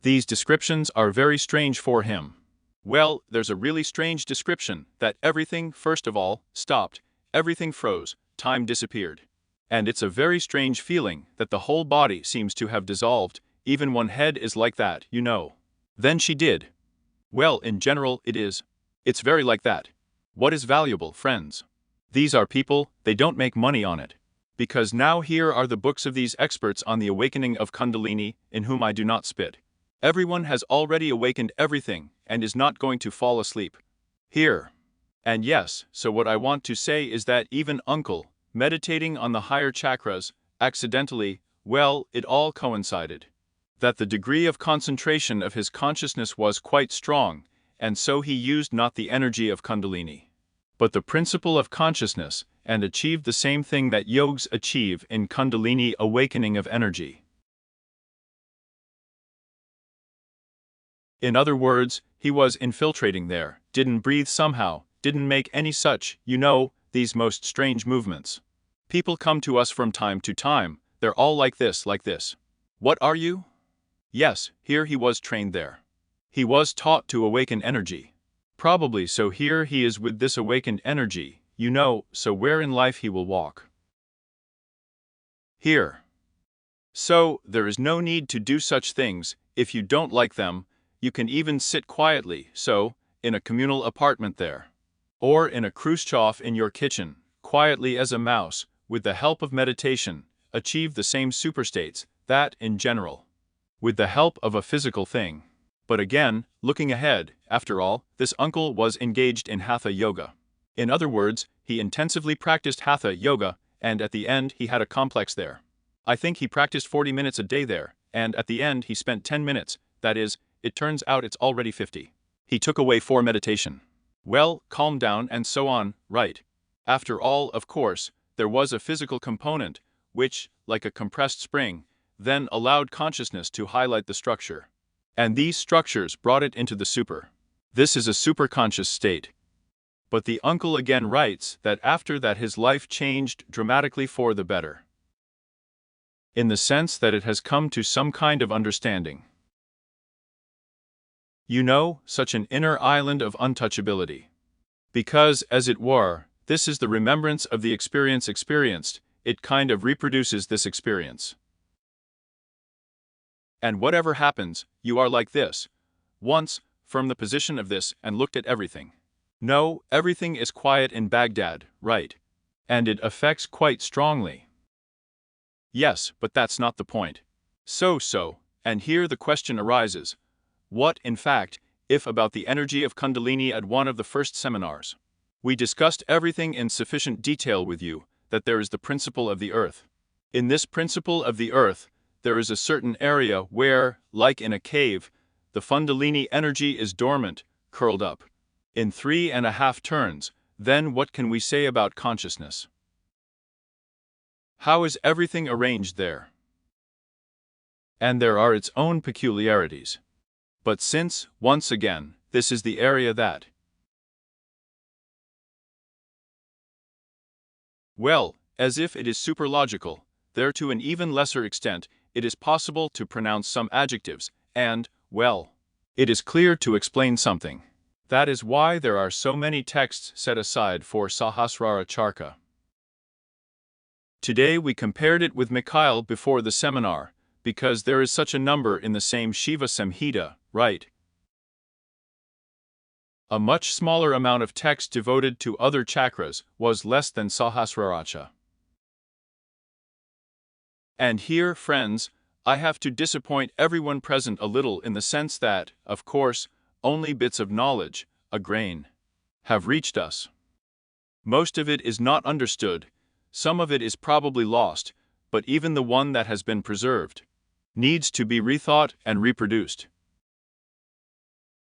These descriptions are very strange for him. Well, there's a really strange description that everything, first of all, stopped, everything froze, time disappeared. And it's a very strange feeling that the whole body seems to have dissolved, even one head is like that, you know. Then she did. Well, in general, it is. It's very like that. What is valuable, friends? These are people, they don't make money on it. Because now here are the books of these experts on the awakening of Kundalini, in whom I do not spit. Everyone has already awakened everything, and is not going to fall asleep. Here. And yes, so what I want to say is that even Uncle, meditating on the higher chakras, accidentally, well, it all coincided. That the degree of concentration of his consciousness was quite strong, and so he used not the energy of Kundalini, but the principle of consciousness, and achieved the same thing that yogs achieve in Kundalini awakening of energy. In other words, he was infiltrating there, didn't breathe somehow, didn't make any such, you know, these most strange movements. People come to us from time to time, they're all like this, like this. What are you? Yes, here he was trained there. He was taught to awaken energy. Probably so here he is with this awakened energy, you know, so where in life he will walk. Here. So, there is no need to do such things, if you don't like them, you can even sit quietly, so, in a communal apartment there. Or in a Khrushchev in your kitchen, quietly as a mouse, with the help of meditation, achieve the same superstates, that, in general. With the help of a physical thing. But again, looking ahead, after all, this uncle was engaged in Hatha Yoga. In other words, he intensively practiced Hatha Yoga, and at the end he had a complex there. I think he practiced 40 minutes a day there, and at the end he spent 10 minutes, that is, it turns out it's already 50. He took away 4 meditation. Well, calm down and so on, right. After all, of course, there was a physical component, which, like a compressed spring, then allowed consciousness to highlight the structure. And these structures brought it into the super. This is a superconscious state. But the uncle again writes that after that his life changed dramatically for the better. In the sense that it has come to some kind of understanding. You know, such an inner island of untouchability. Because, as it were, this is the remembrance of the experience experienced, it kind of reproduces this experience. And whatever happens, you are like this. Once, from the position of this and looked at everything. No, everything is quiet in Baghdad, right? And it affects quite strongly. Yes, but that's not the point. So, and here the question arises. What, in fact, if about the energy of Kundalini at one of the first seminars? We discussed everything in sufficient detail with you, that there is the principle of the earth. In this principle of the earth, there is a certain area where, like in a cave, the Kundalini energy is dormant, curled up. In 3.5 turns, then what can we say about consciousness? How is everything arranged there? And there are its own peculiarities. But since, once again, this is the area that, well, as if it is superlogical, there to an even lesser extent, it is possible to pronounce some adjectives, and, well, it is clear to explain something. That is why there are so many texts set aside for Sahasrara Charka. Today we compared it with Mikhail before the seminar, because there is such a number in the same Shiva Samhita, right? A much smaller amount of text devoted to other chakras was less than Sahasraracha. And here, friends, I have to disappoint everyone present a little in the sense that, of course, only bits of knowledge, a grain, have reached us. Most of it is not understood, some of it is probably lost, but even the one that has been preserved needs to be rethought and reproduced.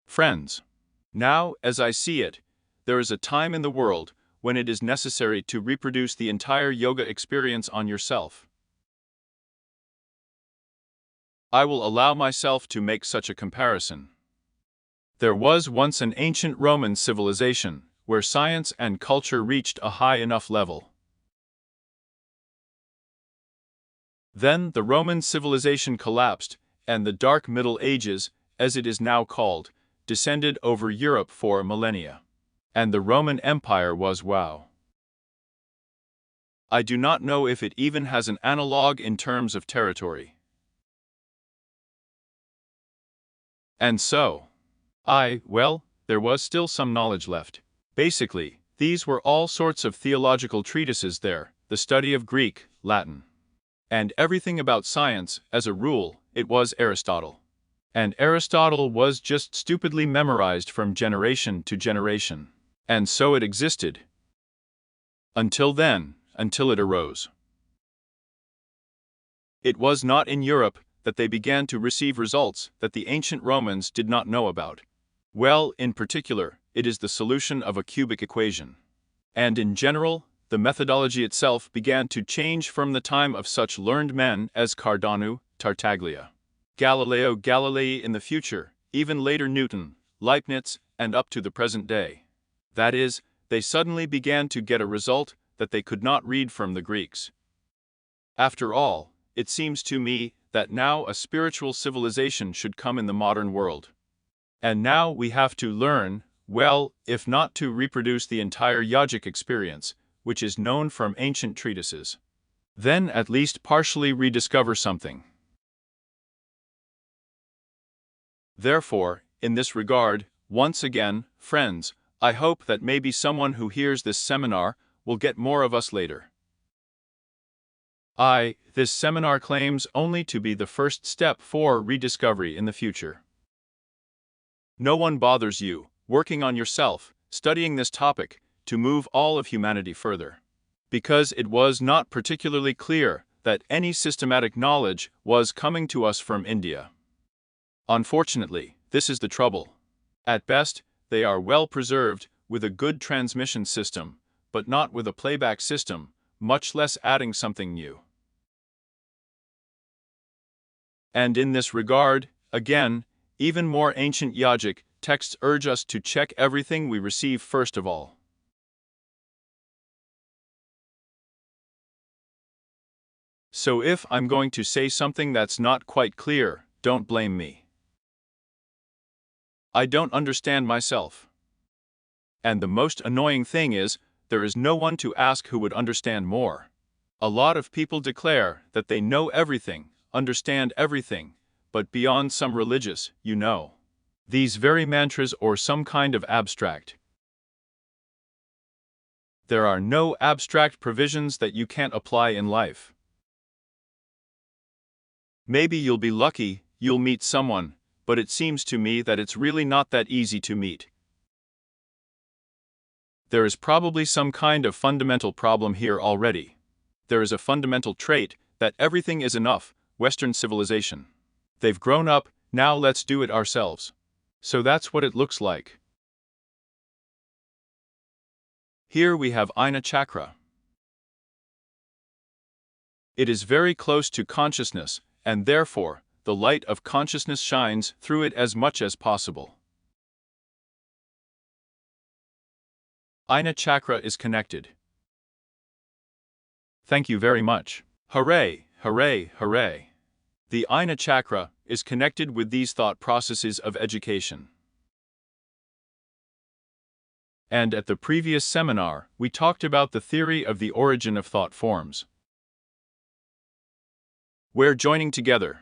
Friends, now, as I see it, there is a time in the world when it is necessary to reproduce the entire yoga experience on yourself. I will allow myself to make such a comparison. There was once an ancient Roman civilization where science and culture reached a high enough level. Then the Roman civilization collapsed, and the Dark Middle Ages, as it is now called, descended over Europe for millennia. And the Roman Empire was wow. I do not know if it even has an analogue in terms of territory. And so, well, there was still some knowledge left. Basically, these were all sorts of theological treatises there, the study of Greek, Latin, and everything about science. As a rule, it was Aristotle. And Aristotle was just stupidly memorized from generation to generation. And so it existed. Until then, until it arose. It was not in Europe that they began to receive results that the ancient Romans did not know about. Well, in particular, it is the solution of a cubic equation. And in general, the methodology itself began to change from the time of such learned men as Cardano, Tartaglia, Galileo Galilei in the future, even later Newton, Leibniz, and up to the present day. That is, they suddenly began to get a result that they could not read from the Greeks. After all, it seems to me that now a spiritual civilization should come in the modern world. And now we have to learn, well, if not to reproduce the entire yogic experience, which is known from ancient treatises, then at least partially rediscover something. Therefore, in this regard, once again, friends, I hope that maybe someone who hears this seminar will get more of us later. This seminar claims only to be the first step for rediscovery in the future. No one bothers you, working on yourself, studying this topic, to move all of humanity further. Because it was not particularly clear that any systematic knowledge was coming to us from India. Unfortunately, this is the trouble. At best, they are well preserved, with a good transmission system, but not with a playback system, much less adding something new. And in this regard, again, even more ancient yogic texts urge us to check everything we receive first of all. So if I'm going to say something that's not quite clear, don't blame me. I don't understand myself. And the most annoying thing is, there is no one to ask who would understand more. A lot of people declare that they know everything, understand everything, but beyond some religious, these very mantras or some kind of abstract. There are no abstract provisions that you can't apply in life. Maybe you'll be lucky, you'll meet someone, but it seems to me that it's really not that easy to meet. There is probably some kind of fundamental problem here already. There is a fundamental trait that everything is enough, Western civilization. They've grown up, now let's do it ourselves. So that's what it looks like. Here we have Ajna chakra. It is very close to consciousness, and therefore, the light of consciousness shines through it as much as possible. Ajna chakra is connected. Thank you very much. Hooray, hooray, hooray. The Ajna chakra is connected with these thought processes of education. And at the previous seminar, we talked about the theory of the origin of thought forms. We're joining together.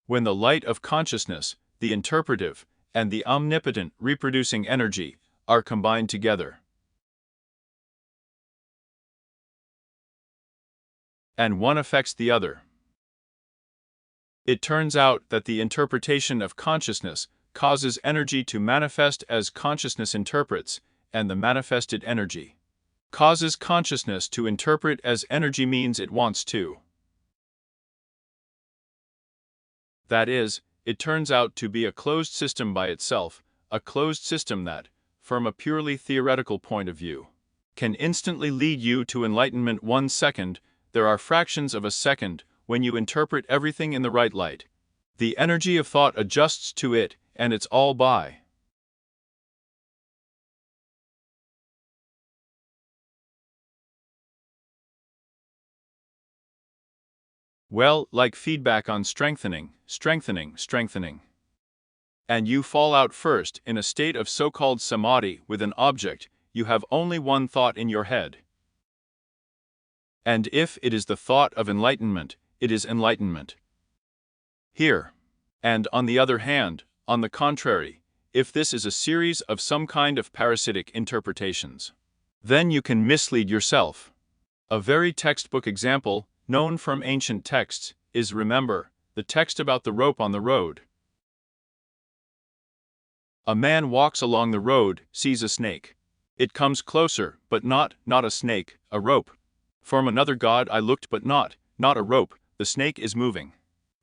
When the light of consciousness, the interpretive, and the omnipotent reproducing energy are combined together. And one affects the other. It turns out that the interpretation of consciousness causes energy to manifest as consciousness interprets, and the manifested energy causes consciousness to interpret as energy means it wants to. That is, it turns out to be a closed system by itself, a closed system that, from a purely theoretical point of view, can instantly lead you to enlightenment 1 second. There are fractions of a second when you interpret everything in the right light. The energy of thought adjusts to it, and it's all by. Well, like feedback on strengthening, strengthening, strengthening. And you fall out first in a state of so-called samadhi with an object. You have only one thought in your head. And if it is the thought of enlightenment, it is enlightenment. Here. And on the other hand, on the contrary, if this is a series of some kind of parasitic interpretations, then you can mislead yourself. A very textbook example, known from ancient texts, is, remember, the text about the rope on the road. A man walks along the road, sees a snake. It comes closer, but not a snake, a rope. From another god I looked, but not a rope, the snake is moving.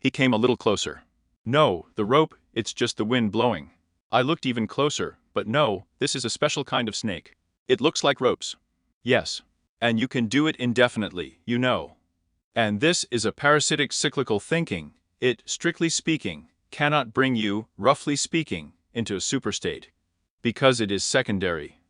He came a little closer. No, the rope, it's just the wind blowing. I looked even closer, but no, this is a special kind of snake. It looks like ropes. Yes. And you can do it indefinitely, you know. And this is a parasitic cyclical thinking. It, strictly speaking, cannot bring you, roughly speaking, into a superstate, because it is secondary.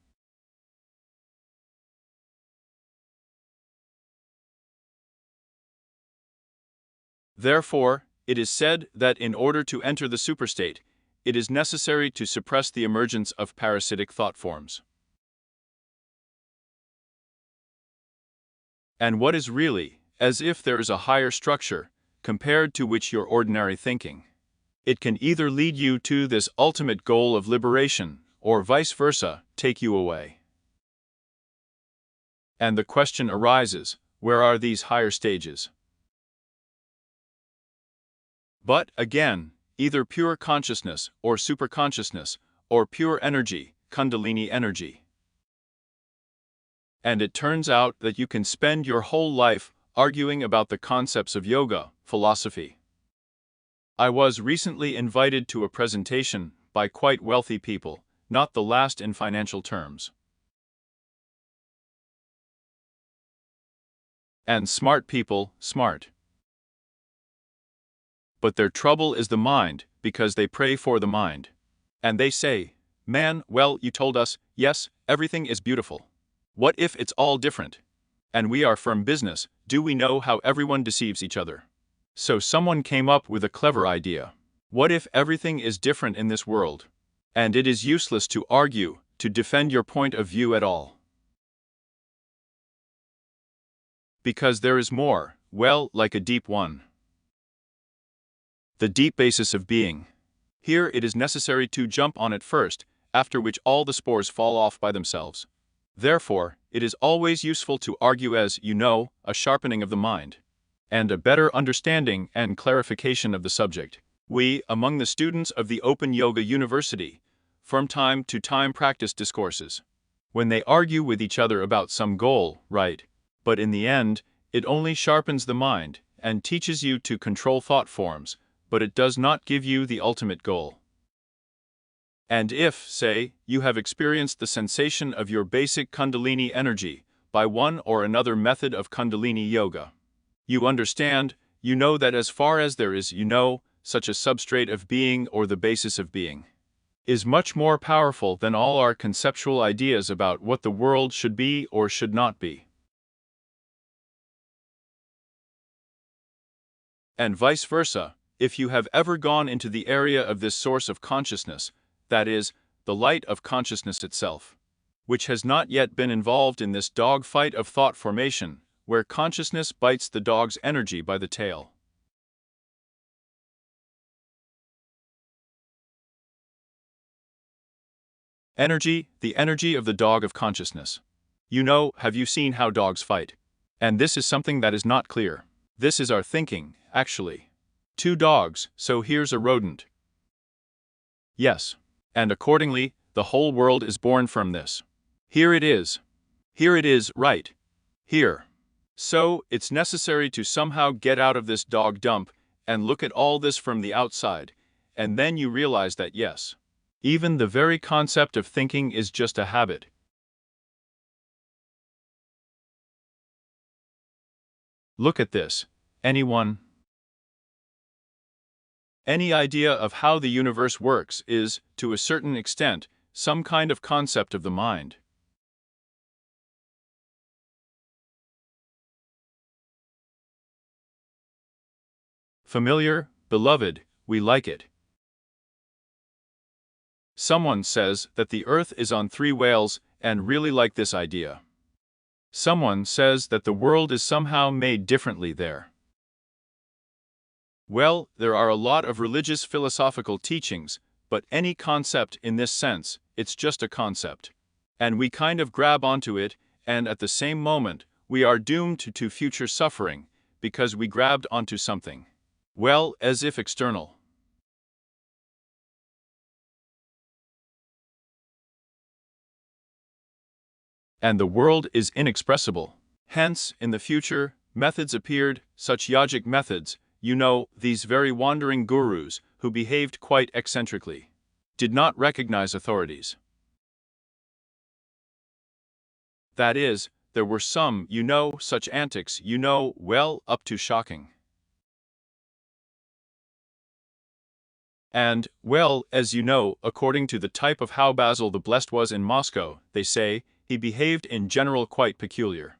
Therefore, it is said that in order to enter the superstate, it is necessary to suppress the emergence of parasitic thought forms. And what is really, as if there is a higher structure, compared to which your ordinary thinking. It can either lead you to this ultimate goal of liberation, or vice versa, take you away. And the question arises, where are these higher stages? But, again, either pure consciousness, or superconsciousness, or pure energy, Kundalini energy. And it turns out that you can spend your whole life arguing about the concepts of yoga, philosophy. I was recently invited to a presentation by quite wealthy people, not the last in financial terms. And smart people, smart. But their trouble is the mind, because they pray for the mind. And they say, man, well, you told us, yes, everything is beautiful. What if it's all different? And we are from business, do we know how everyone deceives each other? So someone came up with a clever idea. What if everything is different in this world? And it is useless to argue, to defend your point of view at all. Because there is more, well, like a deep one. The deep basis of being. Here it is necessary to jump on it first, after which all the spores fall off by themselves. Therefore, it is always useful to argue as, you know, a sharpening of the mind, and a better understanding and clarification of the subject. We, among the students of the Open Yoga University, from time to time practice discourses. When they argue with each other about some goal, right? But in the end, it only sharpens the mind, and teaches you to control thought forms, but it does not give you the ultimate goal. And if, say, you have experienced the sensation of your basic Kundalini energy by one or another method of Kundalini yoga, you understand, you know that as far as there is, you know, such a substrate of being or the basis of being, is much more powerful than all our conceptual ideas about what the world should be or should not be. And vice versa, if you have ever gone into the area of this source of consciousness, that is, the light of consciousness itself, which has not yet been involved in this dog fight of thought formation, where consciousness bites the dog's energy by the tail. Energy, the energy of the dog of consciousness. You know, have you seen how dogs fight? And this is something that is not clear. This is our thinking, actually. Two dogs, so here's a rodent. Yes. And accordingly, the whole world is born from this. Here it is. Here it is, right. Here. So, it's necessary to somehow get out of this dog dump and look at all this from the outside, and then you realize that yes, even the very concept of thinking is just a habit. Look at this. Anyone? Any idea of how the universe works is, to a certain extent, some kind of concept of the mind. Familiar, beloved, we like it. Someone says that the earth is on 3 whales and really like this idea. Someone says that the world is somehow made differently there. Well, there are a lot of religious philosophical teachings, but any concept in this sense, it's just a concept. And we kind of grab onto it, and at the same moment, we are doomed to future suffering, because we grabbed onto something. Well, as if external. And the world is inexpressible. Hence, in the future, methods appeared, such yogic methods, these very wandering gurus, who behaved quite eccentrically. Did not recognize authorities. That is, there were some, such antics, well, up to shocking. And, well, as you know, according to the type of how Basil the Blessed was in Moscow, they say, he behaved in general quite peculiar.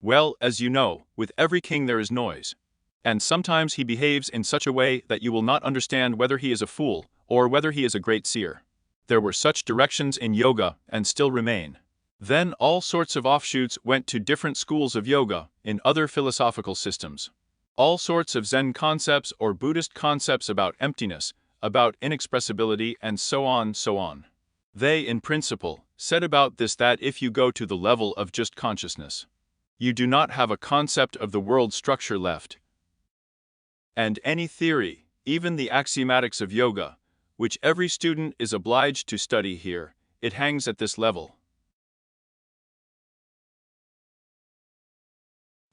Well, as you know, with every king there is noise. And sometimes he behaves in such a way that you will not understand whether he is a fool, or whether he is a great seer. There were such directions in yoga, and still remain. Then all sorts of offshoots went to different schools of yoga, in other philosophical systems. All sorts of Zen concepts or Buddhist concepts about emptiness, about inexpressibility, and so on, so on. They, in principle, said about this that if you go to the level of just consciousness, you do not have a concept of the world structure left. And any theory, even the axiomatics of yoga, which every student is obliged to study here, it hangs at this level.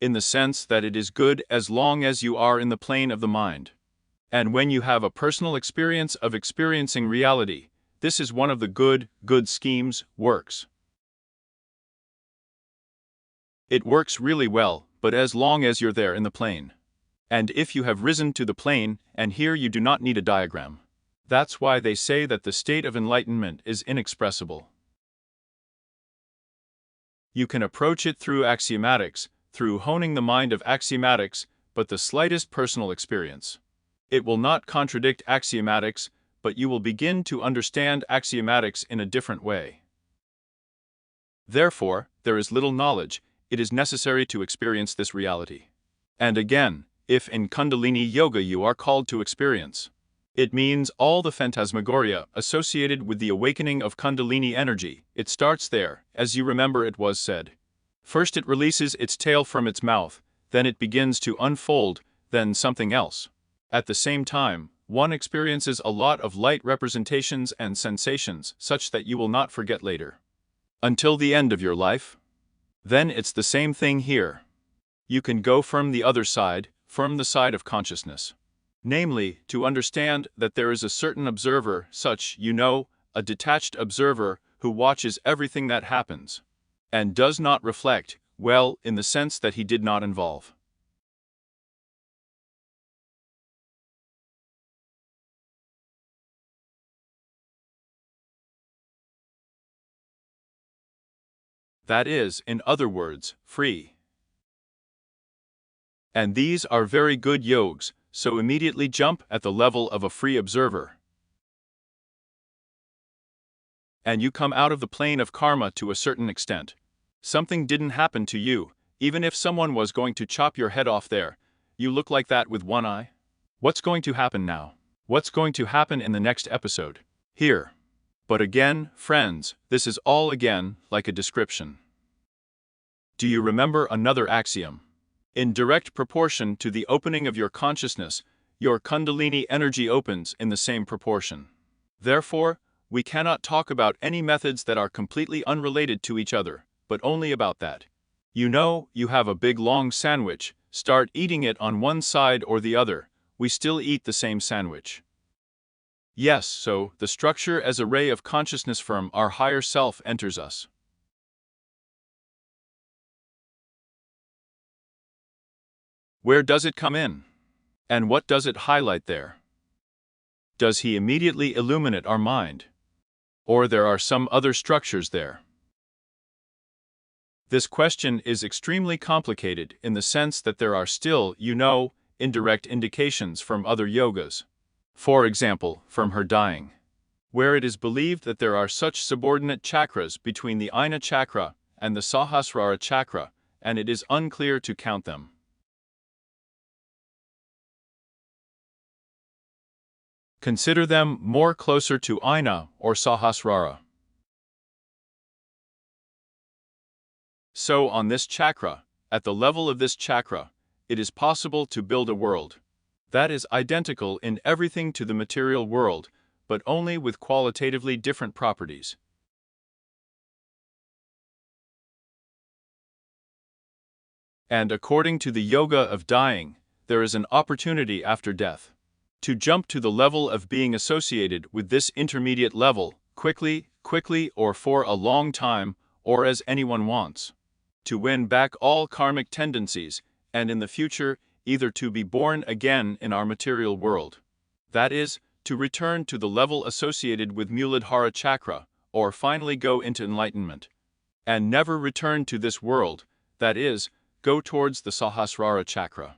In the sense that it is good as long as you are in the plane of the mind. And when you have a personal experience of experiencing reality, this is one of the good schemes, works. It works really well, but as long as you're there in the plane. And if you have risen to the plane, and here you do not need a diagram. That's why they say that the state of enlightenment is inexpressible. You can approach it through axiomatics, through honing the mind of axiomatics, but the slightest personal experience. It will not contradict axiomatics, but you will begin to understand axiomatics in a different way. Therefore, there is little knowledge, it is necessary to experience this reality. And again, if in Kundalini Yoga you are called to experience, it means all the phantasmagoria associated with the awakening of Kundalini energy, it starts there, as you remember it was said. First it releases its tail from its mouth, then it begins to unfold, then something else. At the same time, one experiences a lot of light representations and sensations such that you will not forget later. Until the end of your life. Then it's the same thing here. You can go from the other side, from the side of consciousness. Namely, to understand that there is a certain observer, such, a detached observer who watches everything that happens, and does not reflect, well, in the sense that he did not involve. That is, in other words, free. And these are very good yogs, so immediately jump at the level of a free observer. And you come out of the plane of karma to a certain extent. Something didn't happen to you, even if someone was going to chop your head off there, you look like that with one eye. What's going to happen now? What's going to happen in the next episode? Here. But again, friends, this is all again like a description. Do you remember another axiom? In direct proportion to the opening of your consciousness, your Kundalini energy opens in the same proportion. Therefore, we cannot talk about any methods that are completely unrelated to each other, but only about that. You have a big long sandwich, start eating it on one side or the other, we still eat the same sandwich. Yes, so, the structure as a ray of consciousness from our higher self enters us. Where does it come in? And what does it highlight there? Does he immediately illuminate our mind? Or there are some other structures there? This question is extremely complicated in the sense that there are still, indirect indications from other yogas. For example, from her dying, where it is believed that there are such subordinate chakras between the Ajna chakra and the Sahasrara chakra, and it is unclear to count them. Consider them more closer to Ajna or Sahasrara. So on this chakra, at the level of this chakra, it is possible to build a world that is identical in everything to the material world, but only with qualitatively different properties. And according to the yoga of dying, there is an opportunity after death to jump to the level of being associated with this intermediate level, quickly, or for a long time, or as anyone wants, to win back all karmic tendencies, and in the future, either to be born again in our material world. That is, to return to the level associated with Muladhara chakra, or finally go into enlightenment, and never return to this world, that is, go towards the Sahasrara chakra.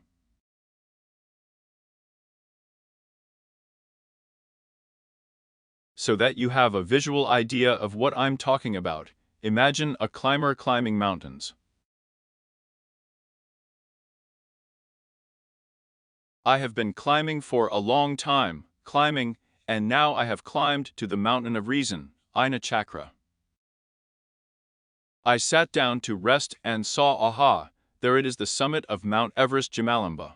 So that you have a visual idea of what I'm talking about, imagine a climber climbing mountains. I have been climbing for a long time, and now I have climbed to the mountain of reason, Ajna chakra. I sat down to rest and saw, aha, there it is, the summit of Mount Everest Jamalamba.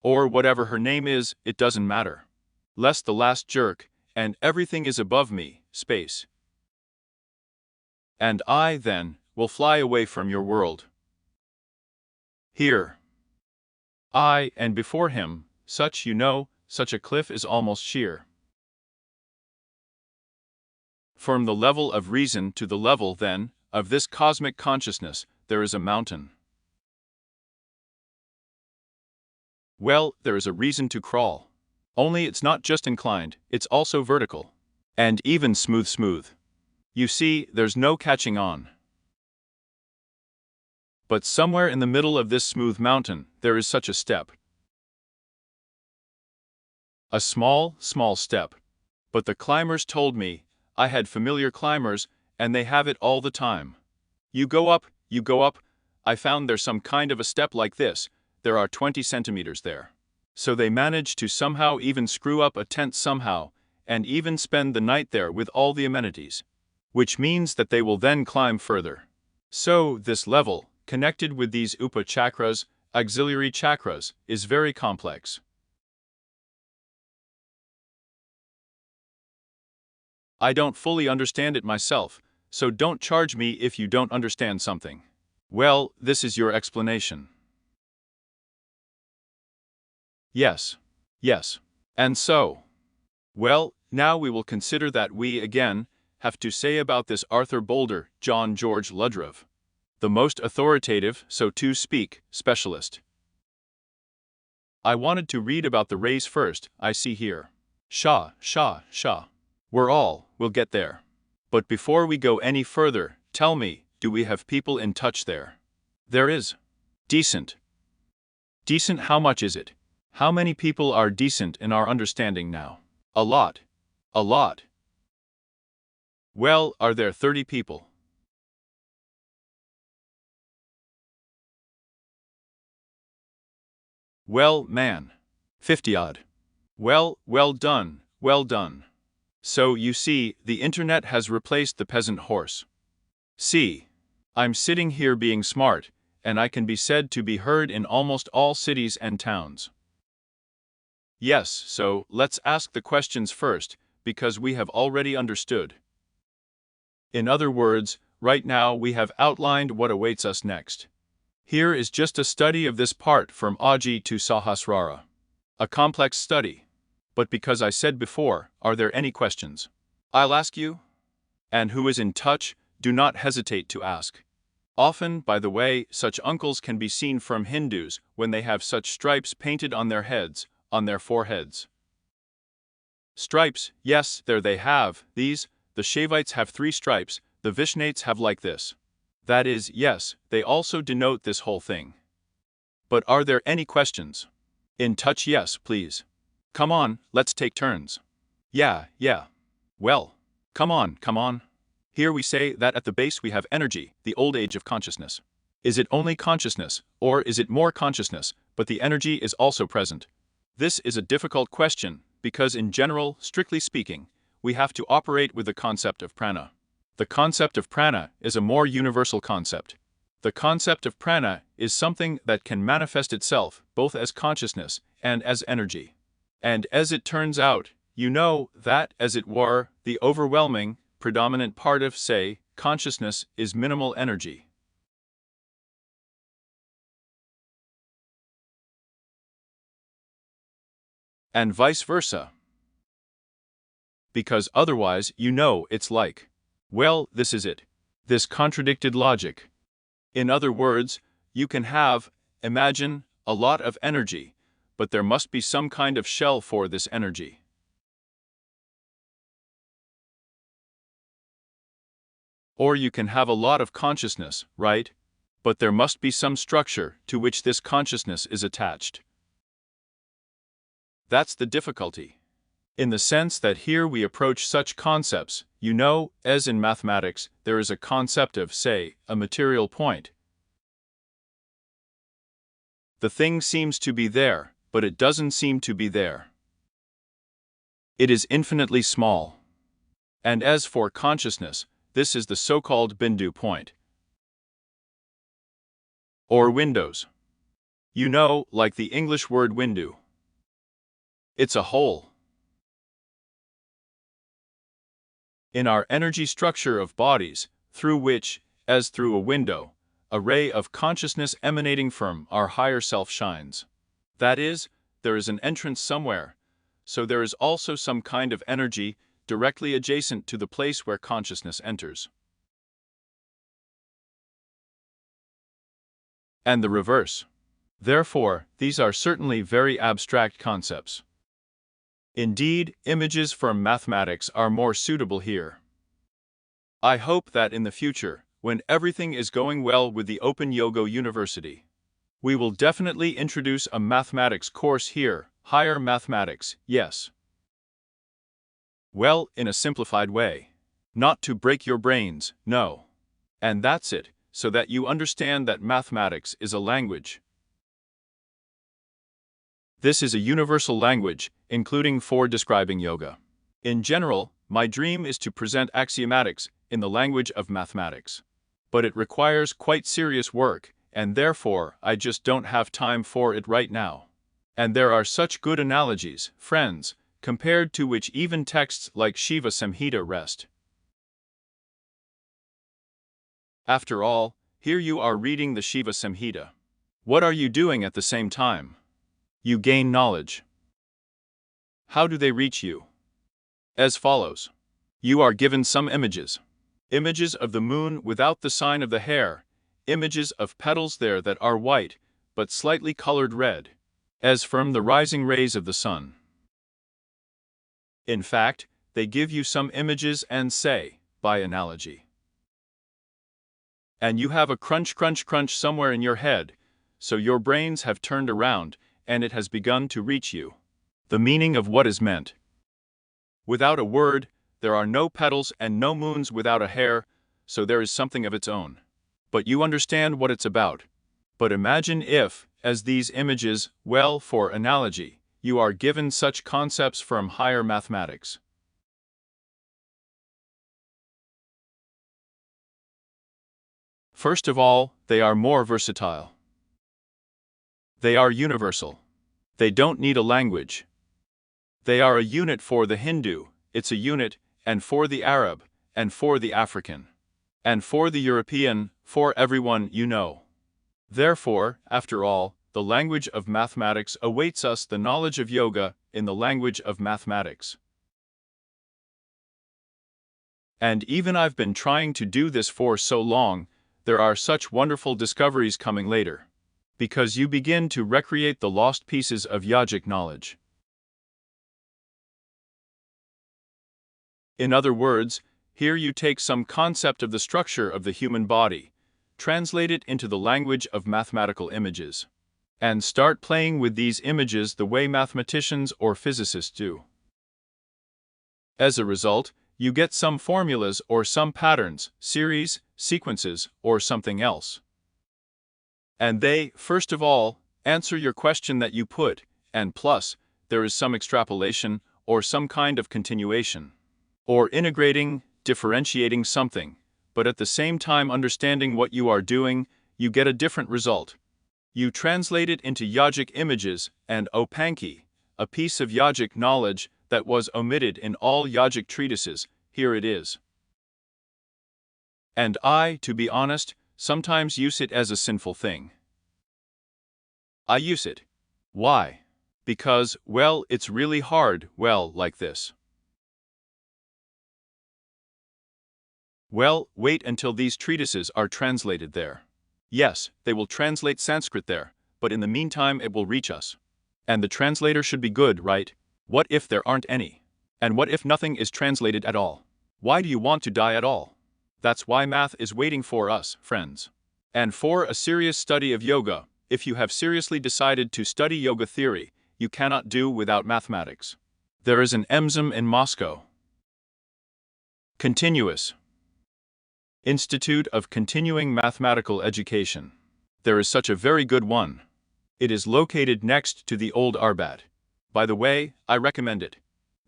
Or whatever her name is, it doesn't matter. Lest the last jerk, and everything is above me, space. And I, then, will fly away from your world. Here. And before him, such a cliff is almost sheer. From the level of reason to the level, then, of this cosmic consciousness, there is a mountain. Well, there is a reason to crawl. Only it's not just inclined, it's also vertical. And even smooth. You see, there's no catching on. But somewhere in the middle of this smooth mountain, there is such a step. A small step. But the climbers told me, I had familiar climbers, and they have it all the time. You go up, I found there's some kind of a step like this, there are 20 centimeters there. So they manage to somehow even screw up a tent somehow, and even spend the night there with all the amenities. Which means that they will then climb further. So this level, connected with these upa chakras, auxiliary chakras, is very complex. I don't fully understand it myself, so don't charge me if you don't understand something. Well, this is your explanation. Yes. And so? Well, now we will consider that we, again, have to say about this Arthur Boulder, John George Ludrow, the most authoritative, so to speak, specialist. I wanted to read about the rays first, I see here. Shah. We'll get there. But before we go any further, tell me, do we have people in touch there? There is. Decent. Decent, how much is it? How many people are decent in our understanding now? A lot. Well, are there 30 people? Well, man. 50 odd. Well done. So, you see, the internet has replaced the peasant horse. See, I'm sitting here being smart, and I can be said to be heard in almost all cities and towns. Yes, so, let's ask the questions first, because we have already understood. In other words, right now we have outlined what awaits us next. Here is just a study of this part from Aji to Sahasrara. A complex study. But because I said before, are there any questions? I'll ask you. And who is in touch, do not hesitate to ask. Often, by the way, such uncles can be seen from Hindus when they have such stripes painted on their heads, on their foreheads. Stripes, yes, there they have, these, the Shaivites have 3 stripes, the Vaishnavites have like this. That is, yes, they also denote this whole thing. But are there any questions? In touch, yes, please. Come on, let's take turns. Yeah. Well, come on. Here we say that at the base we have energy, the old age of consciousness. Is it only consciousness, or is it more consciousness, but the energy is also present? This is a difficult question, because in general, strictly speaking, we have to operate with the concept of prana. The concept of prana is a more universal concept. The concept of prana is something that can manifest itself both as consciousness and as energy. And as it turns out, you know that, as it were, the overwhelming, predominant part of, say, consciousness is minimal energy. And vice versa. Because otherwise, you know, it's like, well, this is it. This contradicted logic. In other words, you can have, imagine, a lot of energy, but there must be some kind of shell for this energy. Or you can have a lot of consciousness, right? But there must be some structure to which this consciousness is attached. That's the difficulty. In the sense that here we approach such concepts, you know, as in mathematics, there is a concept of, say, a material point. The thing seems to be there, but it doesn't seem to be there. It is infinitely small. And as for consciousness, this is the so-called bindu point. Or windows. You know, like the English word window. It's a hole. In our energy structure of bodies, through which, as through a window, a ray of consciousness emanating from our higher self shines. That is, there is an entrance somewhere, so there is also some kind of energy directly adjacent to the place where consciousness enters. And the reverse. Therefore, these are certainly very abstract concepts. Indeed, images from mathematics are more suitable here. I hope that in the future, when everything is going well with the Open Yoga University, we will definitely introduce a mathematics course here, higher mathematics, yes. Well, in a simplified way. Not to break your brains, no. And that's it, so that you understand that mathematics is a language. This is a universal language, including for describing yoga. In general, my dream is to present axiomatics in the language of mathematics. But it requires quite serious work, and therefore I just don't have time for it right now. And there are such good analogies, friends, compared to which even texts like Shiva Samhita rest. After all, here you are reading the Shiva Samhita. What are you doing at the same time? You gain knowledge. How do they reach you? As follows. You are given some images. Images of the moon without the sign of the hair, images of petals there that are white, but slightly colored red, as from the rising rays of the sun. In fact, they give you some images and say, by analogy. And you have a crunch somewhere in your head, so your brains have turned around, and it has begun to reach you. The meaning of what is meant. Without a word, there are no petals and no moons without a hair, so there is something of its own. But you understand what it's about. But imagine if, as these images, well, for analogy, you are given such concepts from higher mathematics. First of all, they are more versatile. They are universal. They don't need a language. They are a unit for the Hindu, it's a unit, and for the Arab, and for the African, and for the European, for everyone you know. Therefore, after all, the language of mathematics awaits us the knowledge of yoga in the language of mathematics. And even I've been trying to do this for so long, there are such wonderful discoveries coming later. Because you begin to recreate the lost pieces of yogic knowledge. In other words, here you take some concept of the structure of the human body, translate it into the language of mathematical images. and start playing with these images the way mathematicians or physicists do. As a result, you get some formulas or some patterns, series, sequences, or something else. And they, first of all, answer your question that you put, and plus, there is some extrapolation or some kind of continuation, or integrating, differentiating something, but at the same time understanding what you are doing, you get a different result. You translate it into yogic images, and Opanki, a piece of yogic knowledge that was omitted in all yogic treatises, here it is. And I, to be honest, sometimes use it as a sinful thing. I use it. Why? Because, well, it's really hard, well, like this. Well, wait until these treatises are translated there. Yes, they will translate Sanskrit there, but in the meantime it will reach us. And the translator should be good, right? What if there aren't any? And what if nothing is translated at all? Why do you want to die at all? That's why math is waiting for us, friends. And for a serious study of yoga, if you have seriously decided to study yoga theory, you cannot do without mathematics. There is an EMSM in Moscow. Continuous Institute of Continuing Mathematical Education. There is such a very good one. It is located next to the old Arbat. By the way, I recommend it.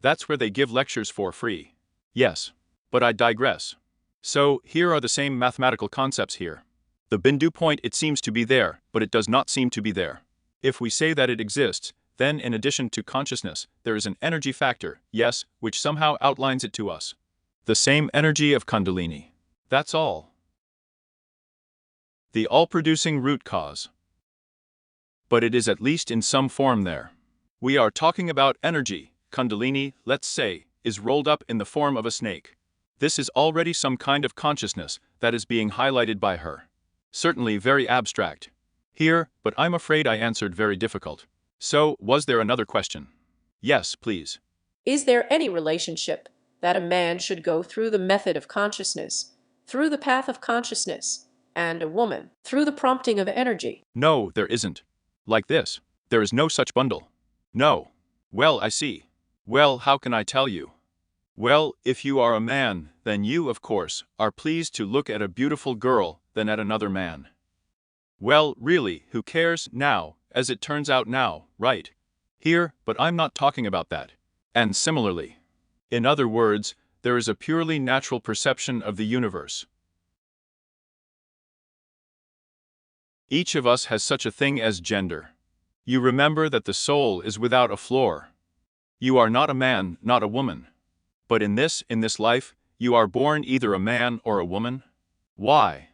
That's where they give lectures for free. Yes, but I digress. So, here are the same mathematical concepts here. The Bindu point, it seems to be there, but it does not seem to be there. If we say that it exists, then in addition to consciousness, there is an energy factor, yes, which somehow outlines it to us. The same energy of Kundalini. That's all. The all-producing root cause. But it is at least in some form there. We are talking about energy. Kundalini, let's say, is rolled up in the form of a snake. This is already some kind of consciousness that is being highlighted by her. Certainly very abstract. Here, but I'm afraid I answered very difficult. So, was there another question? Yes, please. Is there any relationship that a man should go through the method of consciousness, through the path of consciousness, and a woman through the prompting of energy? No, there isn't. Like this. There is no such bundle. No. Well, I see. Well, how can I tell you? Well, if you are a man, then you, of course, are pleased to look at a beautiful girl than at another man. Well, really, who cares now, as it turns out now, right? Here, but I'm not talking about that. And similarly. In other words, there is a purely natural perception of the universe. Each of us has such a thing as gender. You remember that the soul is without a floor. You are not a man, not a woman. But in this life, you are born either a man or a woman. Why?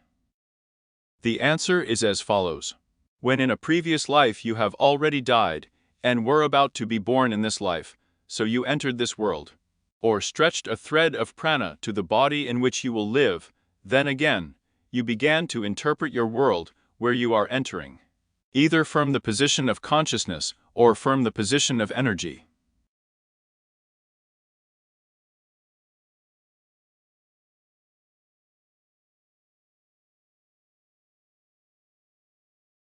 The answer is as follows. When in a previous life you have already died, and were about to be born in this life, so you entered this world, or stretched a thread of prana to the body in which you will live, then again, you began to interpret your world where you are entering, either from the position of consciousness or from the position of energy.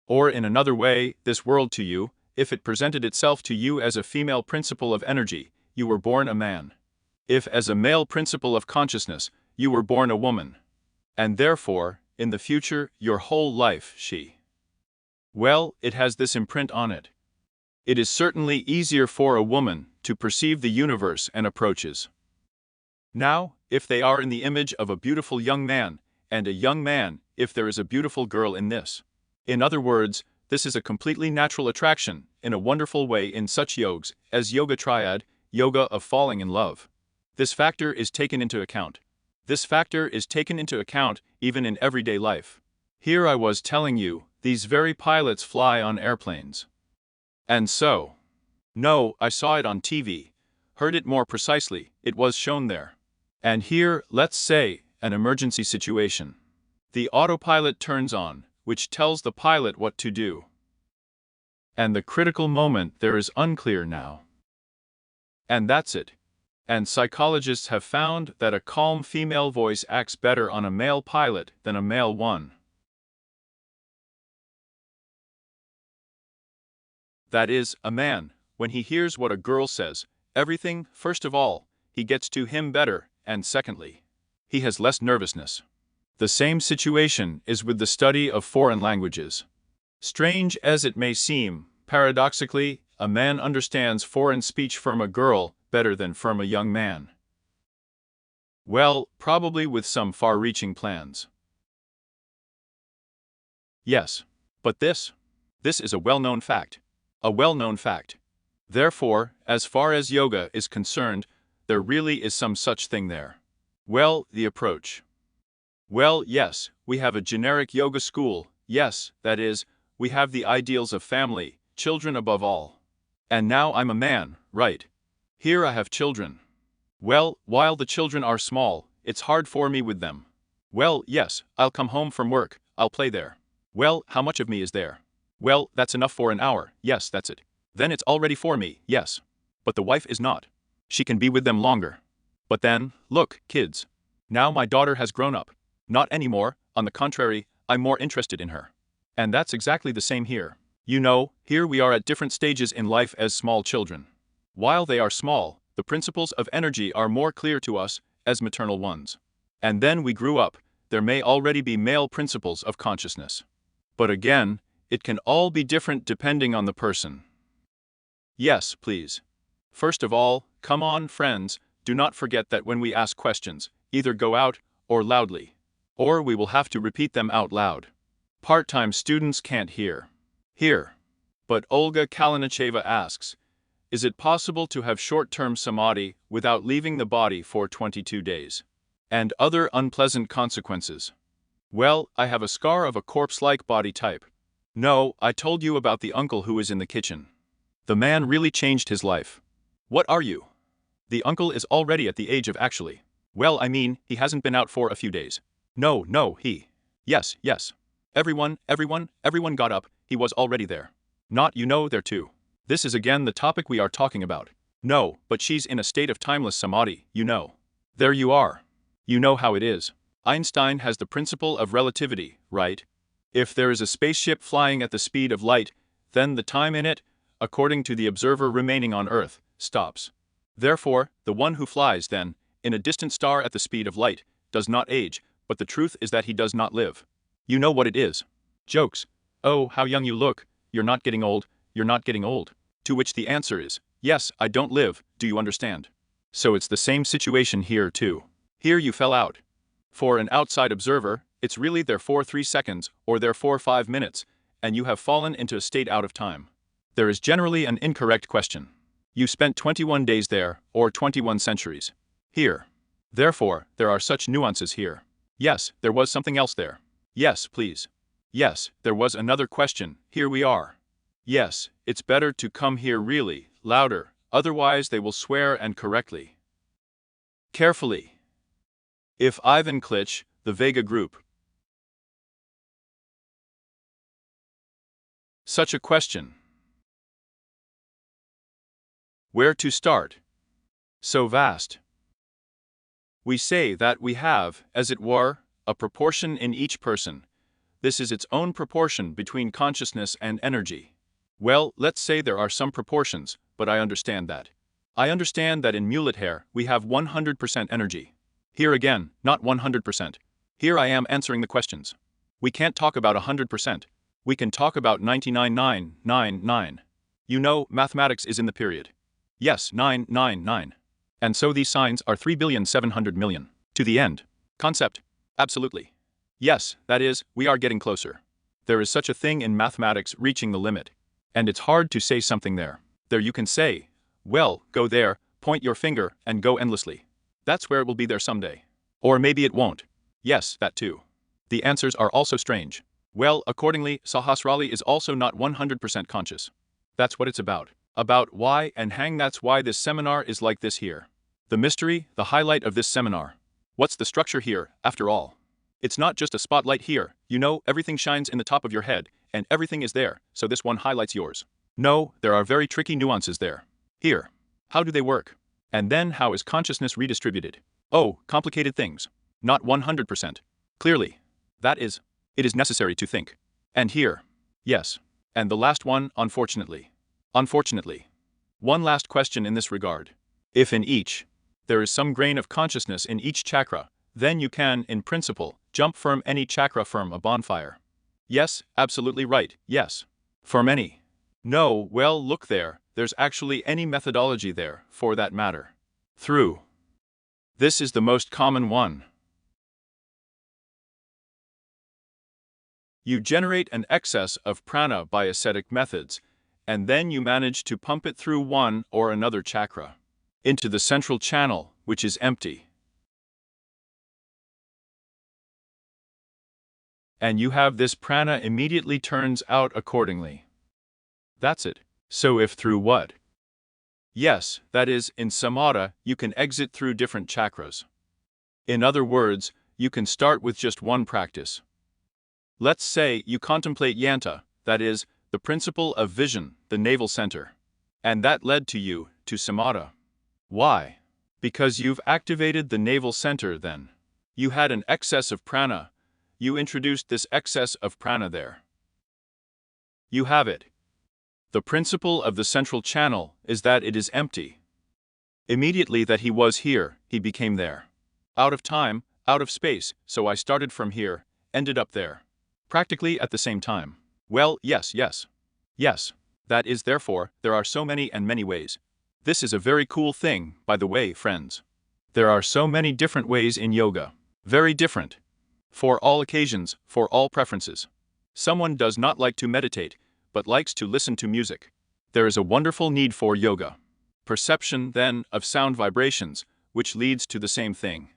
Or in another way, this world to you, if it presented itself to you as a female principle of energy, you were born a man. If as a male principle of consciousness, you were born a woman. And therefore, in the future, your whole life, she. Well, it has this imprint on it. It is certainly easier for a woman to perceive the universe and approaches. Now, if they are in the image of a beautiful young man, and a young man, if there is a beautiful girl in this. In other words, this is a completely natural attraction, in a wonderful way in such yogas, as Yoga Triad, yoga of falling in love. This factor is taken into account. This factor is taken into account even in everyday life. Here I was telling you, these very pilots fly on airplanes. And so. No, I saw it on TV. Heard it more precisely, it was shown there. And here, let's say, an emergency situation. The autopilot turns on, which tells the pilot what to do. And the critical moment there is unclear now. And that's it. And psychologists have found that a calm female voice acts better on a male pilot than a male one. That is, a man, when he hears what a girl says, everything, first of all, he gets to him better, and secondly, he has less nervousness. The same situation is with the study of foreign languages. Strange as it may seem, paradoxically, a man understands foreign speech from a girl better than from a young man. Well, probably with some far-reaching plans. Yes. But this is a well-known fact. A well-known fact. Therefore, as far as yoga is concerned, there really is some such thing there. Well, the approach. Well, yes, we have a generic yoga school, yes, that is, we have the ideals of family, children above all. And now I'm a man, right? Here I have children. Well, while the children are small, it's hard for me with them. Well, yes, I'll come home from work, I'll play there. Well, how much of me is there? Well, that's enough for an hour, yes, that's it. Then it's all ready for me, yes. But the wife is not. She can be with them longer. But then, look, kids. Now my daughter has grown up. Not anymore, on the contrary, I'm more interested in her. And that's exactly the same here. You know, here we are at different stages in life as small children. While they are small, the principles of energy are more clear to us as maternal ones. And then we grew up, there may already be male principles of consciousness. But again, it can all be different depending on the person. Yes, please. First of all, come on, friends, do not forget that when we ask questions, either go out or loudly. Or we will have to repeat them out loud. Part-time students can't hear. Here. But Olga Kalinicheva asks, is it possible to have short-term samadhi without leaving the body for 22 days? And other unpleasant consequences. Well, I have a scar of a corpse-like body type. No, I told you about the uncle who is in the kitchen. The man really changed his life. What are you? The uncle is already at the age of actually. Well, I mean, he hasn't been out for a few days. No, he. Yes. Everyone got up, he was already there. Not, you know, there too. This is again the topic we are talking about. No, but she's in a state of timeless samadhi, you know. There you are. You know how it is. Einstein has the principle of relativity, right? If there is a spaceship flying at the speed of light, then the time in it, according to the observer remaining on Earth, stops. Therefore, the one who flies then, in a distant star at the speed of light, does not age, but the truth is that he does not live. You know what it is. Jokes. Oh, how young you look, you're not getting old, you're not getting old. To which the answer is, yes, I don't live, do you understand? So it's the same situation here too. Here you fell out. For an outside observer, it's really there for 3 seconds, or there for 5 minutes, and you have fallen into a state out of time. There is generally an incorrect question. You spent 21 days there, or 21 centuries. Here. Therefore, there are such nuances here. Yes, there was something else there. Yes, please. Yes, there was another question, here we are. Yes, it's better to come here really, louder, otherwise they will swear and correctly. Carefully. If Ivan Klitsch, the Vega Group. Such a question. Where to start? So vast. We say that we have, as it were, a proportion in each person. This is its own proportion between consciousness and energy. Well, let's say there are some proportions, but I understand that. I understand that in mulet hair we have 100% energy. Here again, not 100%. Here I am answering the questions. We can't talk about 100%. We can talk about 99.999. You know, mathematics is in the period. Yes, 999. And so these signs are 3,700,000,000. To the end. Concept. Absolutely. Yes, that is, we are getting closer. There is such a thing in mathematics reaching the limit. And it's hard to say something there. There you can say, well, go there, point your finger, and go endlessly. That's where it will be there someday. Or maybe it won't. Yes, that too. The answers are also strange. Well, accordingly, Sahasrara is also not 100% conscious. That's what it's about. About why and hang that's why this seminar is like this here. The mystery, the highlight of this seminar. What's the structure here, after all? It's not just a spotlight here, you know, everything shines in the top of your head, and everything is there, so this one highlights yours. No, there are very tricky nuances there. Here. How do they work? And then how is consciousness redistributed? Oh, complicated things. Not 100%. Clearly. That is, it is necessary to think. And here. Yes. And the last one, unfortunately. Unfortunately. One last question in this regard. If in each, there is some grain of consciousness in each chakra, then you can, in principle, jump from any chakra from a bonfire. Yes, absolutely right, yes. For many. No, well, look there, there's actually any methodology there, for that matter. Through. This is the most common one. You generate an excess of prana by ascetic methods, and then you manage to pump it through one or another chakra into the central channel, which is empty. And you have this prana immediately turns out accordingly. That's it. So if through what? Yes, that is, in samatha, you can exit through different chakras. In other words, you can start with just one practice. Let's say you contemplate yanta, that is, the principle of vision, the navel center. And that led to you to samatha. Why? Because you've activated the navel center then. You had an excess of prana. You introduced this excess of prana there. You have it. The principle of the central channel is that it is empty. Immediately that he was here, he became there. Out of time, out of space, so I started from here, ended up there. Practically at the same time. Well, yes. Yes. That is therefore, there are so many and many ways. This is a very cool thing, by the way, friends. There are so many different ways in yoga. Very different. For all occasions, for all preferences. Someone does not like to meditate, but likes to listen to music. There is a wonderful need for yoga. Perception, then, of sound vibrations, which leads to the same thing.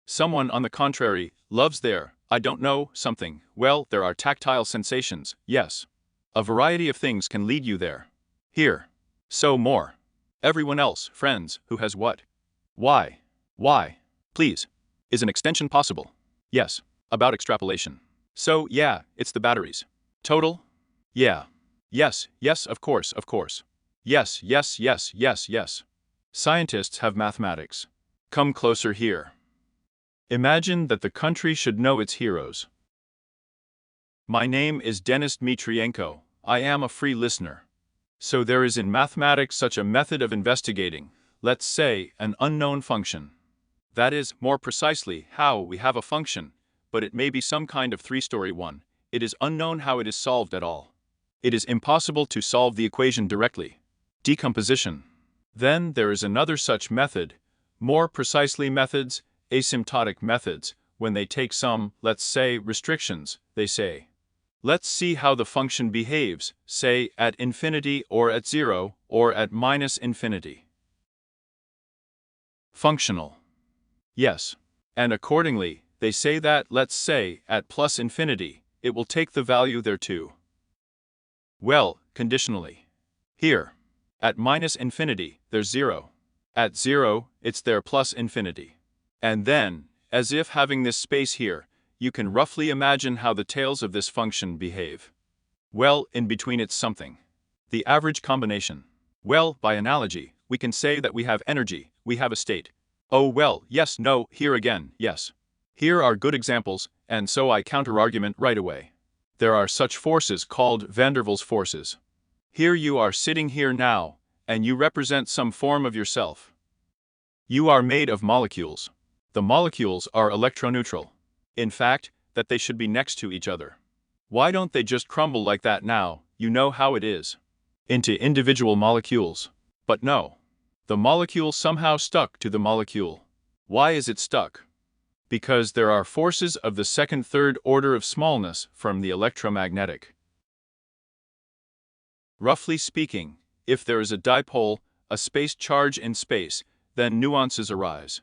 Someone, on the contrary, loves their, I don't know, something. Well, there are tactile sensations, yes. A variety of things can lead you there. Here. So more. Everyone else, friends, who has what? Why? Please. Is an extension possible? Yes. About extrapolation. So, yeah, it's the batteries. Total? Yeah. Yes, of course. Yes. Scientists have mathematics. Come closer here. Imagine that the country should know its heroes. My name is Denis Dmitrienko. I am a free listener. So there is in mathematics such a method of investigating, let's say, an unknown function. That is, more precisely, how we have a function, but it may be some kind of three-story one. It is unknown how it is solved at all. It is impossible to solve the equation directly. Decomposition. Then there is another such method, more precisely methods, asymptotic methods, when they take some, let's say, restrictions, they say. Let's see how the function behaves, say, at infinity or at zero, or at minus infinity. Functional. Yes. And accordingly, they say that, let's say, at plus infinity, it will take the value there too. Well, conditionally. Here. At minus infinity, there's zero. At zero, it's there plus infinity. And then, as if having this space here, you can roughly imagine how the tails of this function behave. Well, in between it's something. The average combination. Well, by analogy, we can say that we have energy, we have a state. Oh well, yes, no, here again, yes. Here are good examples, and so I counter-argument right away. There are such forces called van der Waals forces. Here you are sitting here now, and you represent some form of yourself. You are made of molecules. The molecules are electroneutral. In fact, that they should be next to each other. Why don't they just crumble like that now, you know how it is? Into individual molecules. But no. The molecule somehow stuck to the molecule. Why is it stuck? Because there are forces of the third order of smallness from the electromagnetic. Roughly speaking, if there is a dipole, a space charge in space, then nuances arise.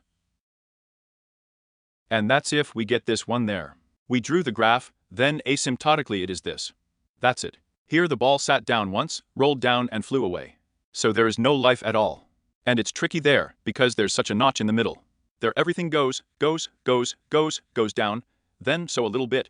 And that's if we get this one there. We drew the graph, then asymptotically it is this. That's it. Here the ball sat down once, rolled down and flew away. So there is no life at all. And it's tricky there, because there's such a notch in the middle. There everything goes down, then so a little bit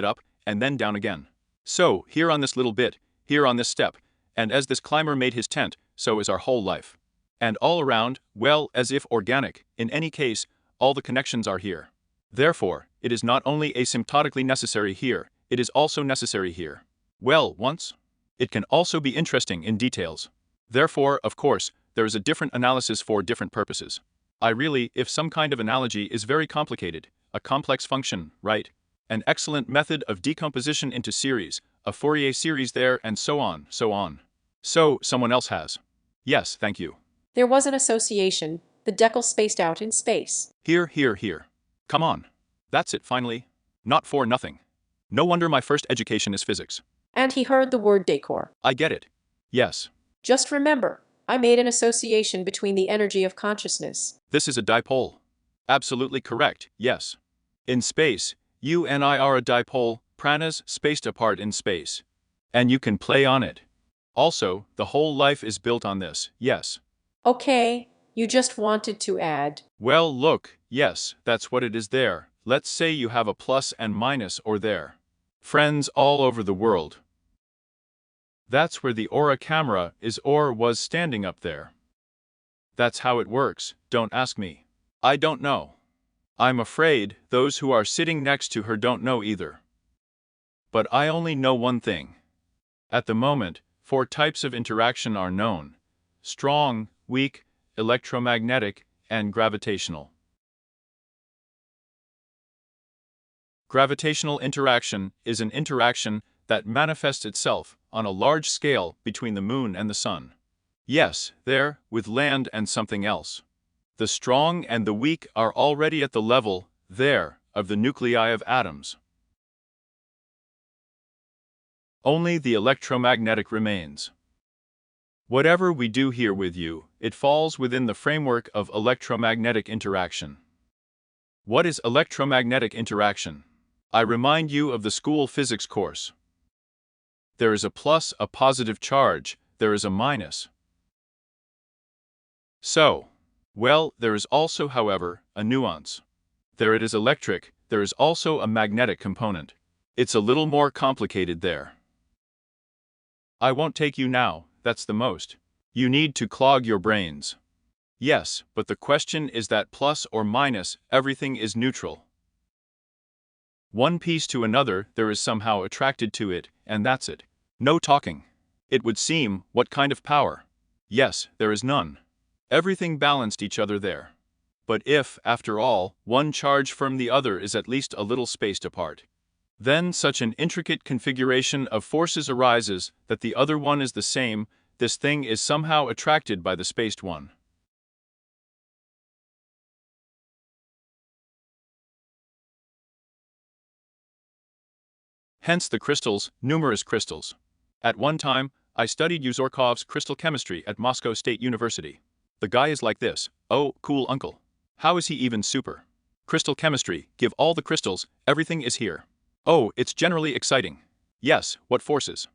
up, and then down again. So, here on this little bit, here on this step, and as this climber made his tent, so is our whole life. And all around, well, as if organic, in any case, all the connections are here. Therefore, it is not only asymptotically necessary here, it is also necessary here. Well, once? It can also be interesting in details. Therefore, of course, there is a different analysis for different purposes. If some kind of analogy is very complicated, a complex function, right? An excellent method of decomposition into series, a Fourier series there, and so on, so on. So, someone else has. Yes, thank you. There was an association, the decal spaced out in space. Here. Come on. That's it, finally. Not for nothing. No wonder my first education is physics. And he heard the word decor. I get it. Yes. Just remember, I made an association between the energy of consciousness. This is a dipole. Absolutely correct, yes. In space, you and I are a dipole, pranas spaced apart in space. And you can play on it. Also, the whole life is built on this, yes. Okay, you just wanted to add. Well, look, yes, that's what it is there. Let's say you have a plus and minus or there. Friends all over the world. That's where the aura camera is or was standing up there. That's how it works, don't ask me. I don't know. I'm afraid those who are sitting next to her don't know either. But I only know one thing. At the moment, 4 types of interaction are known: strong, weak, electromagnetic, and gravitational. Gravitational interaction is an interaction that manifests itself on a large scale between the moon and the sun. Yes, there, with land and something else. The strong and the weak are already at the level, there, of the nuclei of atoms. Only the electromagnetic remains. Whatever we do here with you, it falls within the framework of electromagnetic interaction. What is electromagnetic interaction? I remind you of the school physics course. There is a plus, a positive charge, there is a minus. So, well, there is also, however, a nuance. There it is electric, there is also a magnetic component. It's a little more complicated there. I won't take you now, that's the most. You need to clog your brains. Yes, but the question is that plus or minus, everything is neutral. One piece to another, there is somehow attracted to it, and that's it. No talking. It would seem, what kind of power? Yes, there is none. Everything balanced each other there. But if, after all, one charge from the other is at least a little spaced apart, then such an intricate configuration of forces arises that the other one is the same, this thing is somehow attracted by the spaced one. Hence the crystals, numerous crystals. At one time, I studied Uzorkov's crystal chemistry at Moscow State University. The guy is like this. Oh, cool uncle. How is he even super? Crystal chemistry, give all the crystals, everything is here. Oh, it's generally exciting. Yes, what forces?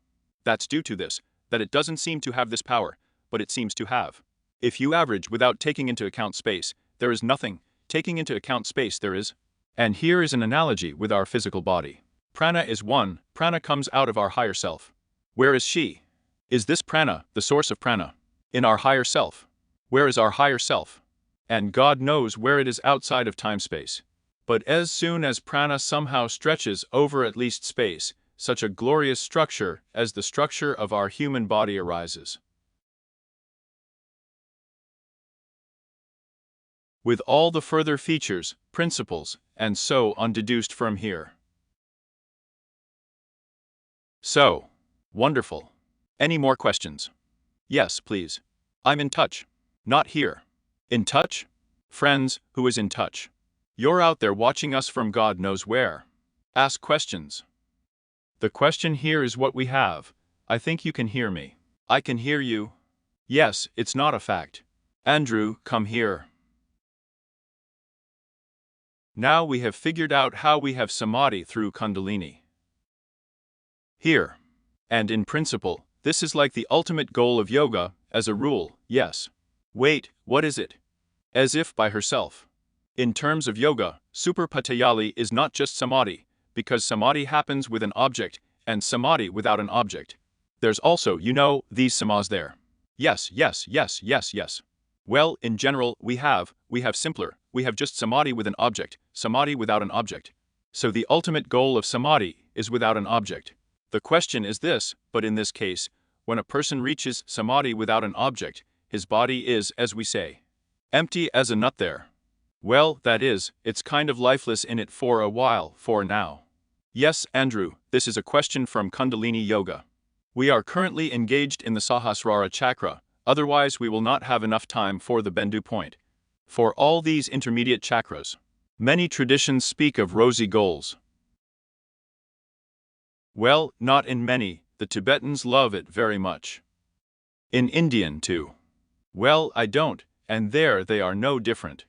That's due to this, that it doesn't seem to have this power, but it seems to have. If you average without taking into account space, there is nothing. Taking into account space, there is. And here is an analogy with our physical body. Prana is one, prana comes out of our higher self. Where is she? Is this prana, the source of prana? In our higher self. Where is our higher self? And God knows where it is outside of time-space. But as soon as prana somehow stretches over at least space, such a glorious structure as the structure of our human body arises. With all the further features, principles, and so on deduced from here. So, wonderful. Any more questions? Yes, please. I'm in touch. Not here. In touch? Friends, who is in touch? You're out there watching us from God knows where. Ask questions. The question here is what we have. I think you can hear me. I can hear you. Yes, it's not a fact. Andrew, come here. Now we have figured out how we have samadhi through Kundalini. Here. And in principle, this is like the ultimate goal of yoga, as a rule, yes. Wait, what is it? As if by herself. In terms of yoga, Super Patanjali is not just samadhi, because samadhi happens with an object, and samadhi without an object. There's also, these samas there. Yes. Well, in general, we have simpler, we have just samadhi with an object, samadhi without an object. So the ultimate goal of samadhi is without an object. The question is this, but in this case, when a person reaches samadhi without an object, his body is, as we say, empty as a nut there. Well, that is, it's kind of lifeless in it for a while, for now. Yes, Andrew, this is a question from Kundalini Yoga. We are currently engaged in the Sahasrara chakra, otherwise we will not have enough time for the Bindu point. For all these intermediate chakras, many traditions speak of rosy goals. Well, not in many, the Tibetans love it very much. In Indian too. Well, I don't, and there they are no different.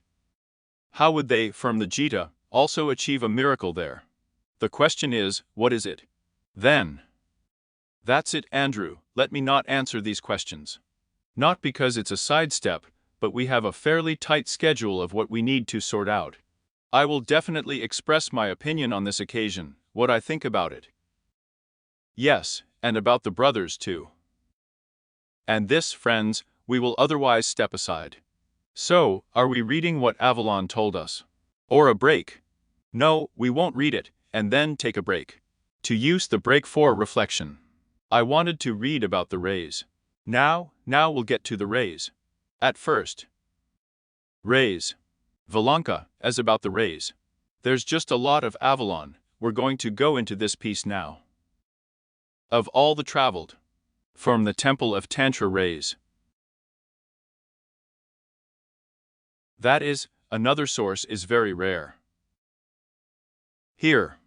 How would they, from the Gita, also achieve a miracle there? The question is, what is it? Then. That's it, Andrew, let me not answer these questions. Not because it's a sidestep, but we have a fairly tight schedule of what we need to sort out. I will definitely express my opinion on this occasion, what I think about it. Yes, and about the brothers too. And this, friends, we will otherwise step aside. So, are we reading what Avalon told us? Or a break? No, we won't read it, and then take a break. To use the break for reflection. I wanted to read about the rays. Now we'll get to the rays. At first. Rays. Valanka, as about the rays. There's just a lot of Avalon, we're going to go into this piece now. Of all the traveled. From the temple of Tantra rays. That is, another source is very rare. Here.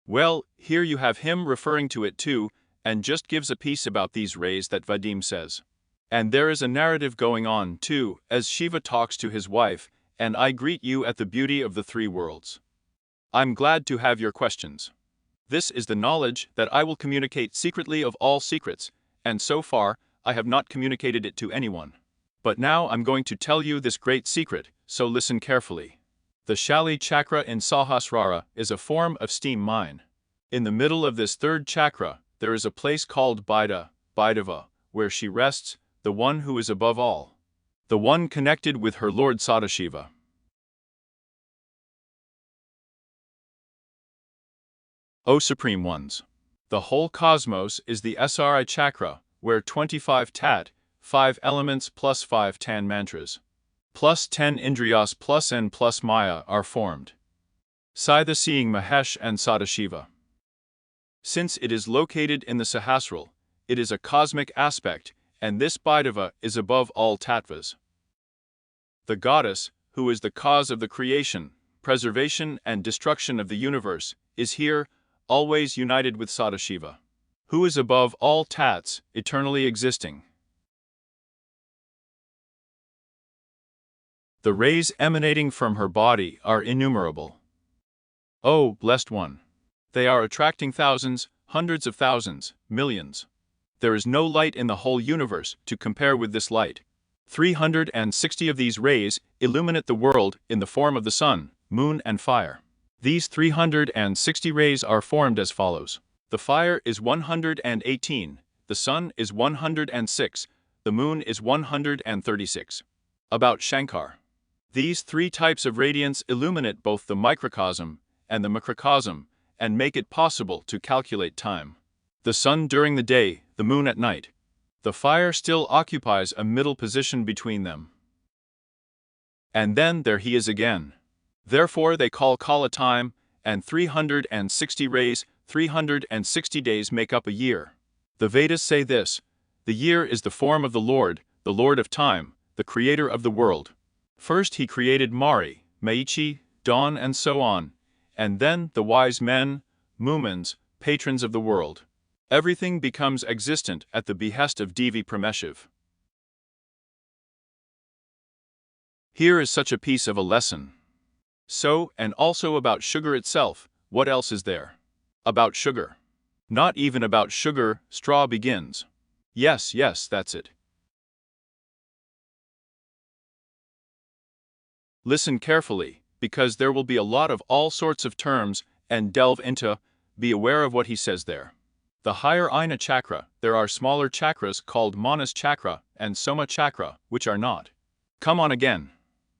Well, here you have him referring to it too, and just gives a piece about these rays that Vadim says. And there is a narrative going on too, as Shiva talks to his wife, and I greet you at the beauty of the three worlds. I'm glad to have your questions. This is the knowledge that I will communicate secretly of all secrets, and so far, I have not communicated it to anyone. But now I'm going to tell you this great secret, so listen carefully. The Shali chakra in Sahasrara is a form of steam mine. In the middle of this third chakra, there is a place called Bhaidava, where she rests, the one who is above all. The one connected with her Lord Sadashiva. O Supreme Ones! The whole cosmos is the Sri chakra, where 25 tat, 5 elements plus 5 tan mantras, plus 10 indriyas plus N plus Maya are formed. Scytha seeing Mahesh and Sadashiva. Since it is located in the Sahasrara, it is a cosmic aspect, and this Bhaidava is above all tattvas. The goddess, who is the cause of the creation, preservation and destruction of the universe, is here, always united with Sadashiva, who is above all tats, eternally existing. The rays emanating from her body are innumerable. Oh, blessed one! They are attracting thousands, hundreds of thousands, millions. There is no light in the whole universe to compare with this light. 360 of these rays illuminate the world in the form of the sun, moon and fire. These 360 rays are formed as follows. The fire is 118, the sun is 106, the moon is 136. About Shankar. These three types of radiance illuminate both the microcosm and the macrocosm, and make it possible to calculate time. The sun during the day, the moon at night. The fire still occupies a middle position between them. And then there he is again. Therefore they call Kala time, and 360 rays, 360 days make up a year. The Vedas say this: the year is the form of the Lord of time, the creator of the world. First he created Mari, Maichi, Dawn and so on, and then the wise men, Mumans, patrons of the world. Everything becomes existent at the behest of Devi Prameshiv. Here is such a piece of a lesson. So, and also about sugar itself, what else is there? About sugar. Not even about sugar, straw begins. Yes, that's it. Listen carefully, because there will be a lot of all sorts of terms, and delve into, be aware of what he says there. The higher Ina chakra, there are smaller chakras called Manas chakra and Soma chakra, which are not. Come on again.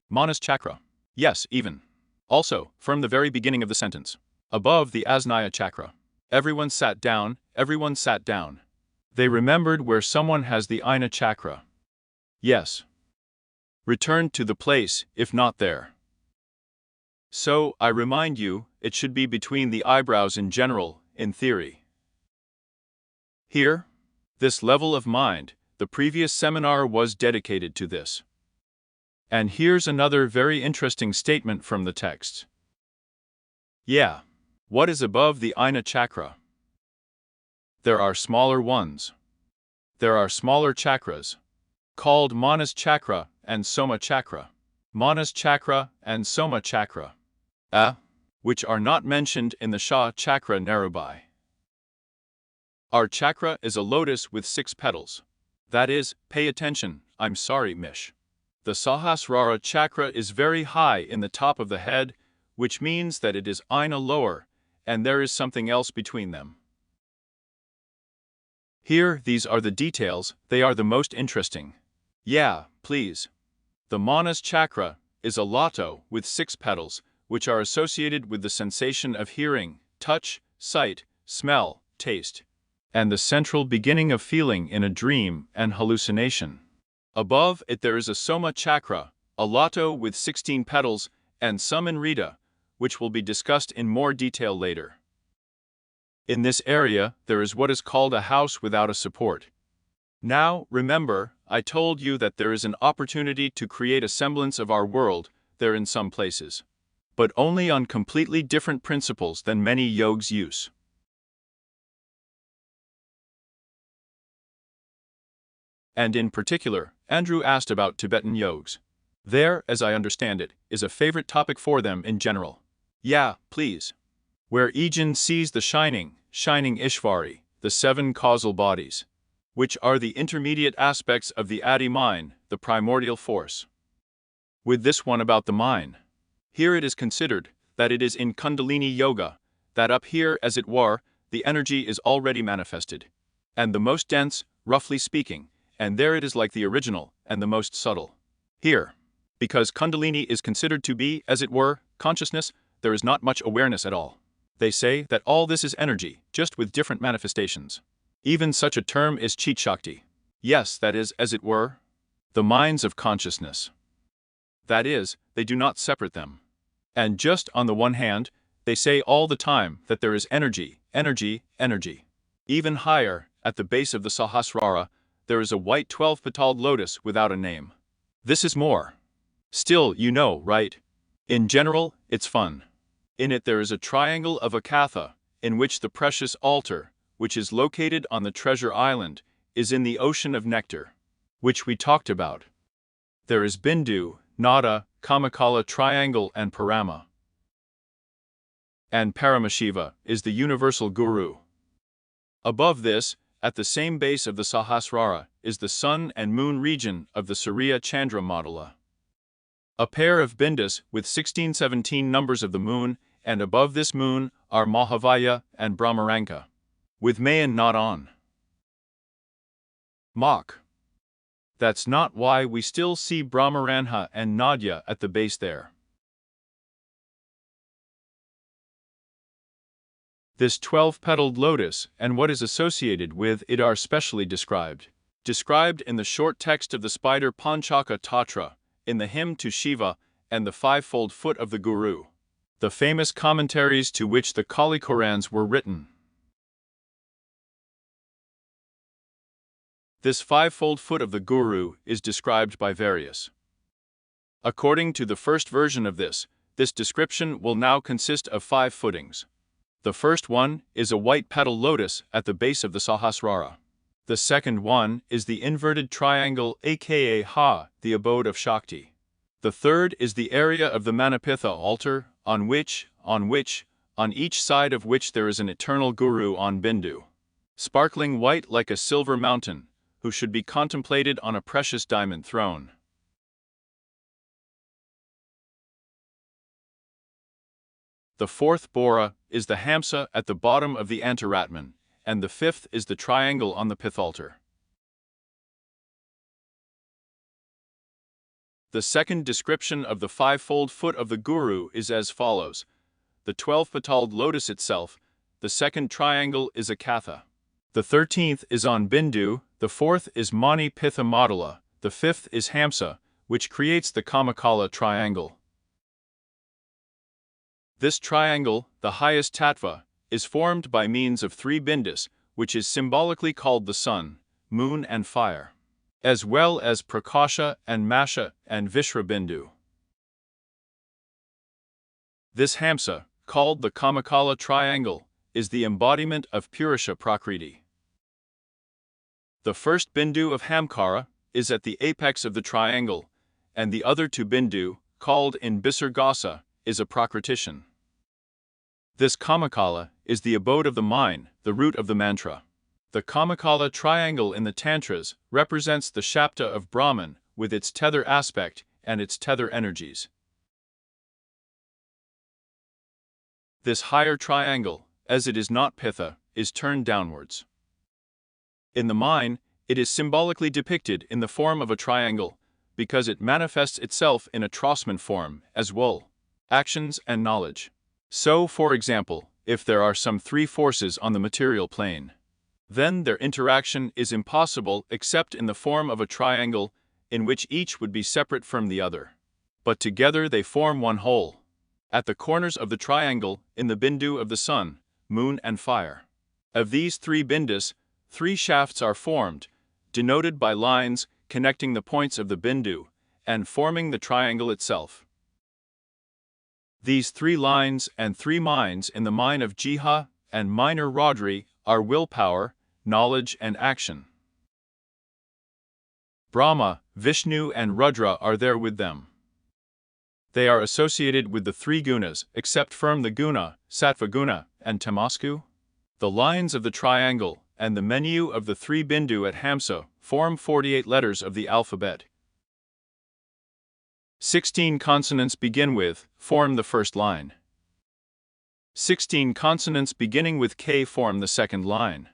Manas chakra. Yes, even. Also, from the very beginning of the sentence. Above the Asnaya chakra. Everyone sat down, everyone sat down. They remembered where someone has the Ajna chakra. Yes. Returned to the place, if not there. So, I remind you, it should be between the eyebrows in general, in theory. Here, this level of mind, the previous seminar was dedicated to this. And here's another very interesting statement from the text. Yeah. What is above the Ajna chakra? There are smaller ones. There are smaller chakras, called Manas chakra and Soma chakra. Manas chakra and Soma chakra, which are not mentioned in the Sha chakra nearby. Our chakra is a lotus with 6 petals. That is, pay attention, I'm sorry, Mish. The Sahasrara chakra is very high in the top of the head, which means that it is Ajna lower, and there is something else between them. Here, these are the details, they are the most interesting. Yeah, please. The Manas chakra is a loto with 6 petals, which are associated with the sensation of hearing, touch, sight, smell, taste, and the central beginning of feeling in a dream and hallucination. Above it there is a Soma chakra, a loto with 16 petals, and some in Rita, which will be discussed in more detail later. In this area, there is what is called a house without a support. Now, remember, I told you that there is an opportunity to create a semblance of our world there in some places, but only on completely different principles than many yogs use. And in particular, Andrew asked about Tibetan yogs. There, as I understand it, is a favorite topic for them in general. Yeah, please. Where Ijin sees the shining Ishvari, the 7 causal bodies, which are the intermediate aspects of the Adi mind, the primordial force. With this one about the mind. Here it is considered that it is in Kundalini Yoga, that up here, as it were, the energy is already manifested, and the most dense, roughly speaking, and there it is like the original, and the most subtle. Here, because Kundalini is considered to be, as it were, consciousness, there is not much awareness at all. They say that all this is energy, just with different manifestations. Even such a term is Chit Shakti. Yes, that is, as it were, the minds of consciousness. That is, they do not separate them. And just on the one hand, they say all the time that there is energy, energy, energy. Even higher, at the base of the Sahasrara, there is a white 12-petaled lotus without a name. This is more. Still, you know, right? In general, it's fun. In it there is a triangle of Akatha, in which the precious altar, which is located on the treasure island, is in the ocean of nectar, which we talked about. There is Bindu, Nada, Kamakala triangle and Parama. And Paramashiva is the universal guru. Above this, at the same base of the Sahasrara, is the sun and moon region of the Surya Chandra Mandala. A pair of bindus with 1617 numbers of the moon, and above this moon are Mahavaya and Brahmaranka, with Mayan not on. Mock. That's not why we still see Brahmaranha and Nadya at the base there. This 12-petaled lotus and what is associated with it are specially described. Described in the short text of the spider Panchaka Tatra, in the hymn to Shiva, and the 5-fold foot of the Guru, the famous commentaries to which the Kali Qurans were written. This 5-fold foot of the Guru is described by various. According to the first version of this description will now consist of 5 footings. The first one is a white petal lotus at the base of the Sahasrara. The second one is the inverted triangle aka Ha, the abode of Shakti. The third is the area of the Manapitha altar, on each side of which there is an eternal Guru on Bindu, sparkling white like a silver mountain, who should be contemplated on a precious diamond throne. The fourth Bora is the Hamsa at the bottom of the Antaratman, and the fifth is the triangle on the pith altar. The second description of the 5-fold foot of the Guru is as follows. The 12-petaled lotus itself, the second triangle is a Katha. The 13th is on Bindu, the 4th is Mani Pitha Madala, the 5th is Hamsa, which creates the Kamakala triangle. This triangle, the highest tattva, is formed by means of 3 bindus, which is symbolically called the sun, moon and fire, as well as Prakasha and Masha and Vishrabindu. This Hamsa, called the Kamakala triangle, is the embodiment of Purusha Prakriti. The first Bindu of Hamkara is at the apex of the triangle, and the other 2 Bindu, called in Bisargasa, is a Prakritishan. This Kamakala is the abode of the mind, the root of the mantra. The Kamakala triangle in the Tantras represents the Shabda of Brahman with its tether aspect and its tether energies. This higher triangle, as it is not Pitha, is turned downwards. In the mind, it is symbolically depicted in the form of a triangle, because it manifests itself in a Trosman form as wool, actions and knowledge. So, for example, if there are some 3 forces on the material plane, then their interaction is impossible except in the form of a triangle in which each would be separate from the other. But together they form one whole. At the corners of the triangle, in the Bindu of the sun, moon and fire. Of these 3 bindus, 3 shafts are formed, denoted by lines connecting the points of the Bindu, and forming the triangle itself. These 3 lines and 3 minds in the mind of Jiha and minor Rodri are willpower, knowledge and action. Brahma, Vishnu and Rudra are there with them. They are associated with the 3 gunas, except from the guna, sattva guna, and tamasku. The lines of the triangle and the menu of the 3 bindu at Hamsa form 48 letters of the alphabet. 16 consonants begin with, form the first line. 16 consonants beginning with K form the second line.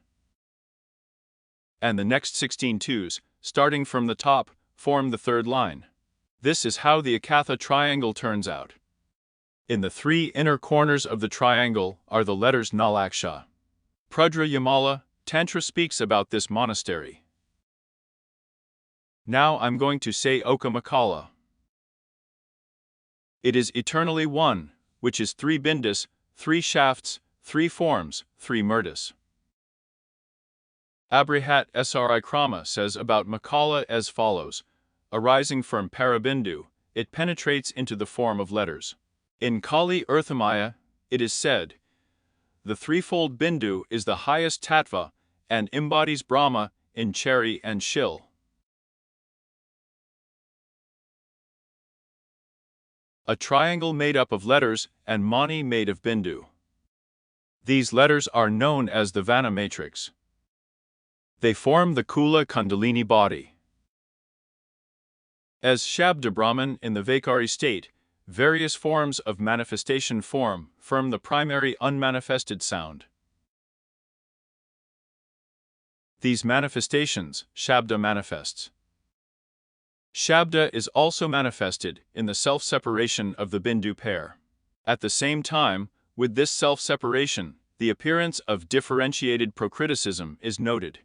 And the next 16 twos, starting from the top, form the third line. This is how the Akatha triangle turns out. In the 3 inner corners of the triangle are the letters Nalaksha. Prudra Yamala, Tantra speaks about this monastery. Now I'm going to say Okamakala. It is eternally one, which is 3 bindus, 3 shafts, 3 forms, 3 murdis. Abrihat Sri Krama says about Makala as follows: arising from Parabindu, it penetrates into the form of letters. In Kali Earthamaya, it is said, the threefold Bindu is the highest tattva and embodies Brahma in Cheri and Shil. A triangle made up of letters and Mani made of Bindu. These letters are known as the Vana matrix. They form the Kula Kundalini body. As Shabda Brahman in the Vaikari state, various forms of manifestation form from the primary unmanifested sound. These manifestations, Shabda manifests. Shabda is also manifested in the self-separation of the Bindu pair. At the same time, with this self-separation, the appearance of differentiated prokriticism is noted.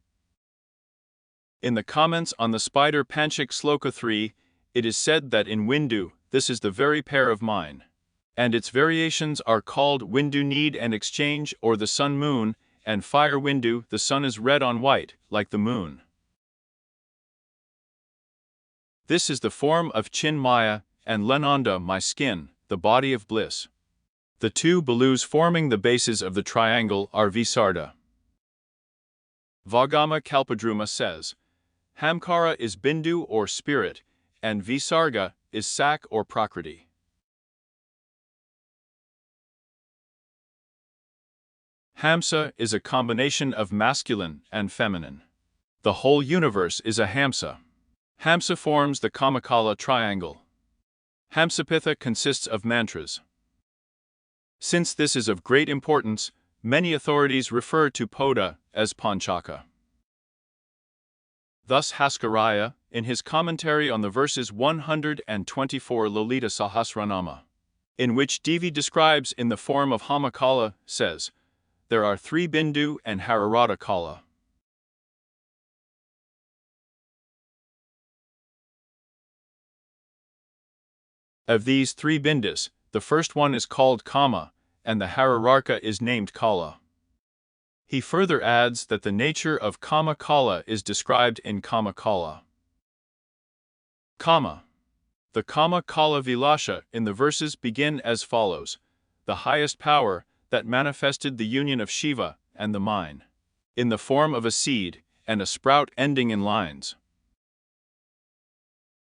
In the comments on the Spider Panchik Sloka 3, it is said that in Windu, this is the very pair of mine. And its variations are called Windu Need and Exchange or the Sun-Moon, and Fire Windu, the sun is red on white, like the moon. This is the form of Chinmaya, and Lenanda, my skin, the body of bliss. The 2 balus forming the bases of the triangle are Visarda. Vagama Kalpadruma says, Hamkara is Bindu or spirit, and Visarga is Sak or Prakriti. Hamsa is a combination of masculine and feminine. The whole universe is a Hamsa. Hamsa forms the Kamakala triangle. Hamsapitha consists of mantras. Since this is of great importance, many authorities refer to Poda as Panchaka. Thus Haskaraya, in his commentary on the verses 124 Lalita Sahasranama, in which Devi describes in the form of Hamakala, says, there are 3 Bindu and Hararata Kala. Of these three bindus, the first one is called Kama, and the hierarcha is named Kala. He further adds that the nature of Kama Kala is described in Kama Kala. Kama. The Kama Kala Vilasha in the verses begin as follows: the highest power that manifested the union of Shiva and the mind, in the form of a seed and a sprout ending in lines.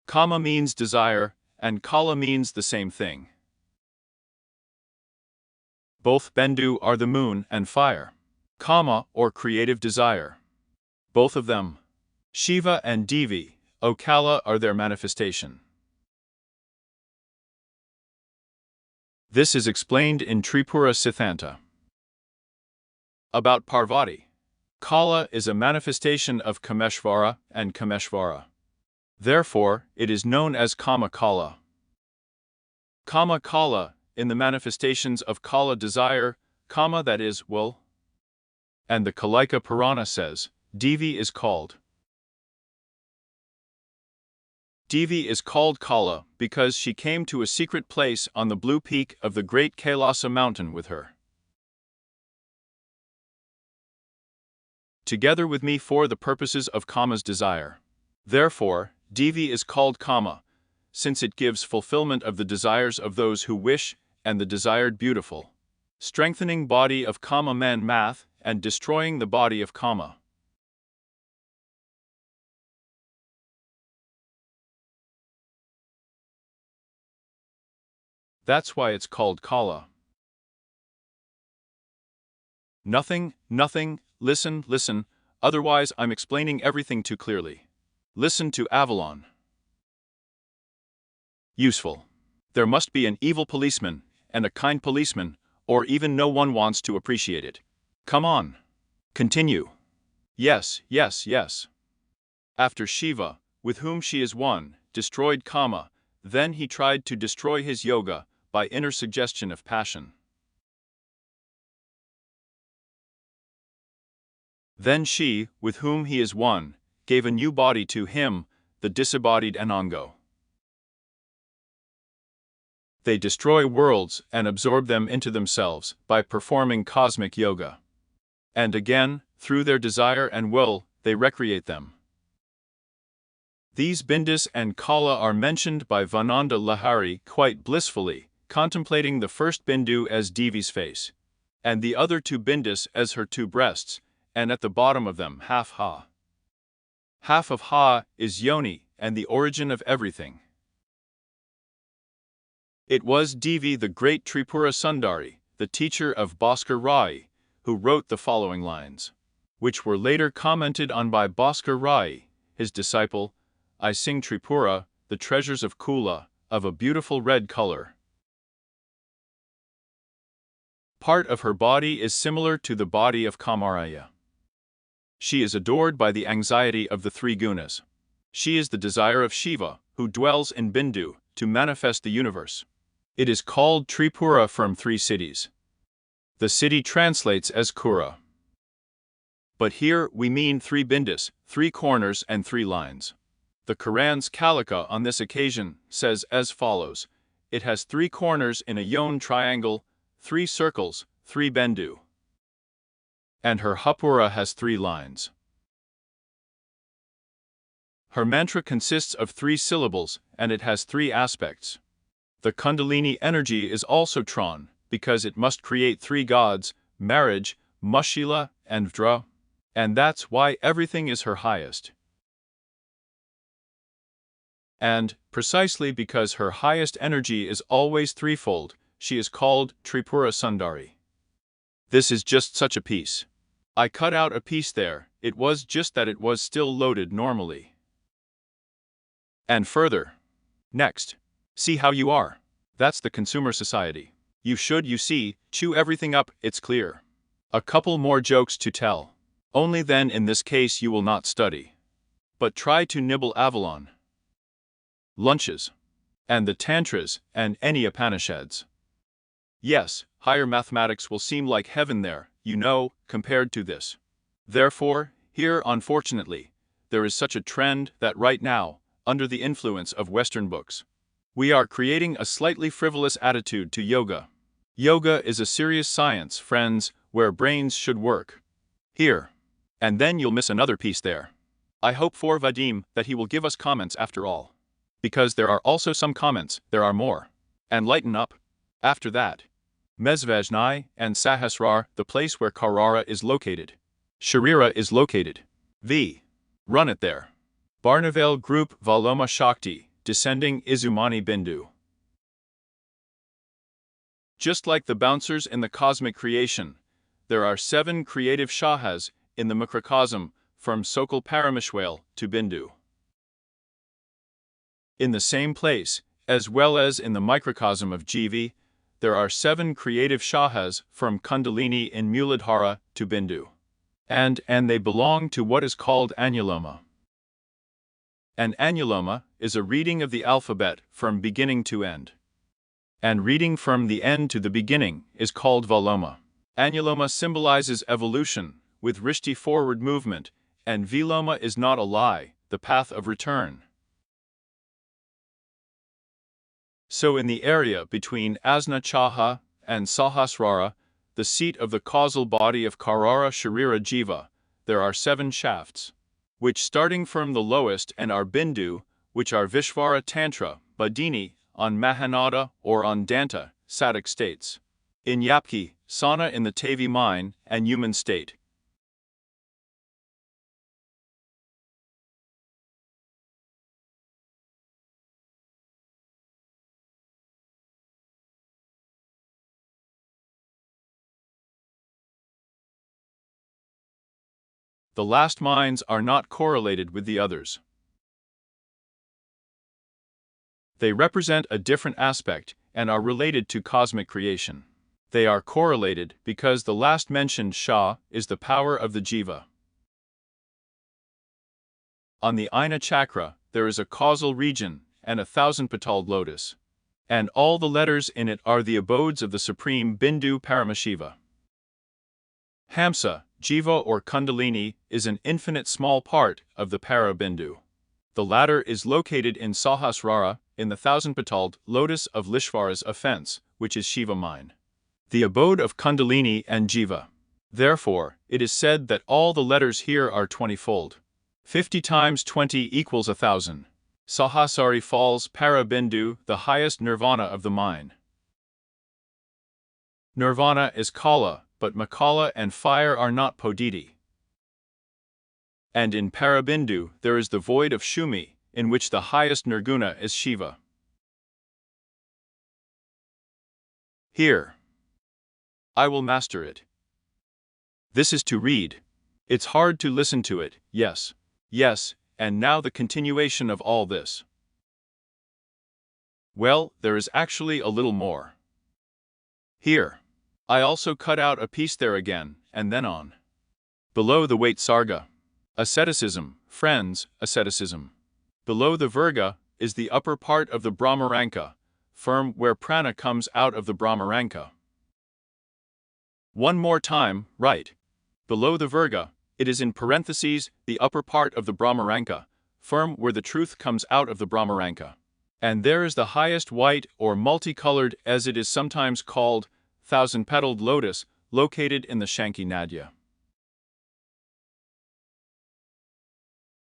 Kama means desire, and Kala means the same thing. Both Bendu are the moon and fire. Kama, or creative desire. Both of them, Shiva and Devi, O Kala, are their manifestation. This is explained in Tripura Siddhanta. About Parvati. Kala is a manifestation of Kameshvara and Kameshvara. Therefore, it is known as Kama Kala. Kama Kala, in the manifestations of Kala desire, Kama, that is, will. And the Kalika Purana says, Devi is called. Devi is called Kala because she came to a secret place on the blue peak of the great Kailasa mountain with her. Together with me for the purposes of Kama's desire. Therefore, Devi is called Kama, since it gives fulfillment of the desires of those who wish and the desired beautiful, strengthening body of Kama man math and destroying the body of Kama. That's why it's called Kala. Nothing, listen, otherwise I'm explaining everything too clearly. Listen to Avalon. Useful. There must be an evil policeman and a kind policeman, or even no one wants to appreciate it. Come on. Continue. Yes. After Shiva, with whom she is one, destroyed Kama, then he tried to destroy his yoga by inner suggestion of passion. Then she, with whom he is one, gave a new body to him, the disembodied Anango. They destroy worlds and absorb them into themselves by performing cosmic yoga. And again, through their desire and will, they recreate them. These Bindus and Kala are mentioned by Vananda Lahari quite blissfully, contemplating the first Bindu as Devi's face, and the other two Bindus as her two breasts, and at the bottom of them half Ha. Half of Ha is Yoni and the origin of everything. It was Devi, the great Tripura Sundari, the teacher of Bhaskar Rai, who wrote the following lines, which were later commented on by Bhaskar Rai, his disciple: I sing Tripura, the treasures of Kula, of a beautiful red color. Part of her body is similar to the body of Kamaraya. She is adored by the anxiety of the three gunas. She is the desire of Shiva, who dwells in Bindu, to manifest the universe. It is called Tripura from three cities. The city translates as Kura. But here we mean three bindus, three corners and three lines. The Quran's Kalika on this occasion says as follows: it has three corners in a yon triangle, three circles, three bendu. And her Hapura has three lines. Her mantra consists of three syllables, and it has three aspects. The Kundalini energy is also Tron, because it must create three gods, marriage, Mushila, and Vdra. And that's why everything is her highest. And, precisely because her highest energy is always threefold, she is called Tripura Sundari. This is just such a piece. I cut out a piece there, it was just that it was still loaded normally. And further. Next. See how you are. That's the consumer society. You should, you see, chew everything up, it's clear. A couple more jokes to tell. Only then in this case you will not study. But try to nibble Avalon. Lunches. And the Tantras, and any Upanishads. Yes, higher mathematics will seem like heaven there, you know, compared to this. Therefore, here unfortunately, there is such a trend that right now, under the influence of Western books, We are creating a slightly frivolous attitude to yoga. Yoga is a serious science, friends, where brains should work. Here. And then you'll miss another piece there. I hope for Vadim that he will give us comments after all. Because there are also some comments, there are more. And lighten up. After that. Mezvejnai and Sahasrara, the place where Karara is located. Sharira is located. V. Run it there. Barnavel Group Valoma Shakti, descending Izumani Bindu. Just like the bouncers in the cosmic creation, there are 7 creative shahas in the microcosm from Sokal Parameshwal to Bindu. In the same place, as well as in the microcosm of Jivi, there are 7 creative shahas from Kundalini in Muladhara to Bindu. And they belong to what is called annuloma. An annuloma is a reading of the alphabet from beginning to end. And reading from the end to the beginning is called Valoma. Annuloma symbolizes evolution, with Rishti forward movement, and Viloma is not a lie, the path of return. So in the area between Asna Chaha and Sahasrara, the seat of the causal body of Karara Sharira Jiva, there are 7 shafts, which starting from the lowest and are Bindu, which are Vishvara Tantra, Badini, on Mahanada or on Danta, Sattvic states. In Yapki, Sana in the Tavi mind and human state. The last minds are not correlated with the others. They represent a different aspect and are related to cosmic creation. They are correlated because the last mentioned Shah is the power of the Jiva. On the Ajna chakra, there is a causal region and a 1,000-petaled lotus. And all the letters in it are the abodes of the supreme Bindu Paramashiva. Hamsa, Jiva or Kundalini, is an infinite small part of the Para-Bindu. The latter is located in Sahasrara, in the 1,000-petaled lotus of Lishvara's offense, which is Shiva mind. The abode of Kundalini and Jiva. Therefore, it is said that all the letters here are 20-fold. 50 times 20 equals 1,000. Sahasrara falls Para-Bindu, the highest nirvana of the mind. Nirvana is Kala, but Makala and fire are not Poditi. And in Para-Bindu there is the void of Shumi, in which the highest Nirguna is Shiva. Here. I will master it. This is to read. It's hard to listen to it, yes. Yes, and now the continuation of all this. Well, there is actually a little more. Here. I also cut out a piece there again, and then on. Below the weight sarga. Asceticism, friends, asceticism. Below the virga is the upper part of the Brahmaranka, firm where prana comes out of the Brahmaranka. One more time, right. Below the virga, it is in parentheses the upper part of the Brahmaranka, firm where the truth comes out of the Brahmaranka. And there is the highest white or multicolored, as it is sometimes called, 1,000-petaled lotus, located in the Shanki Nadya.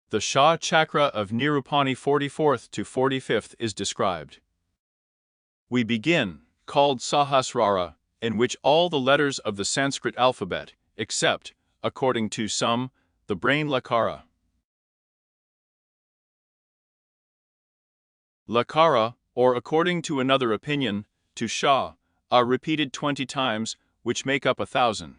The Shah chakra of Nirupani 44th to 45th is described. We begin, called Sahasrara, in which all the letters of the Sanskrit alphabet, except, according to some, the brain Lakara. Lakara, or according to another opinion, to Shah, are repeated 20 times, which make up 1,000,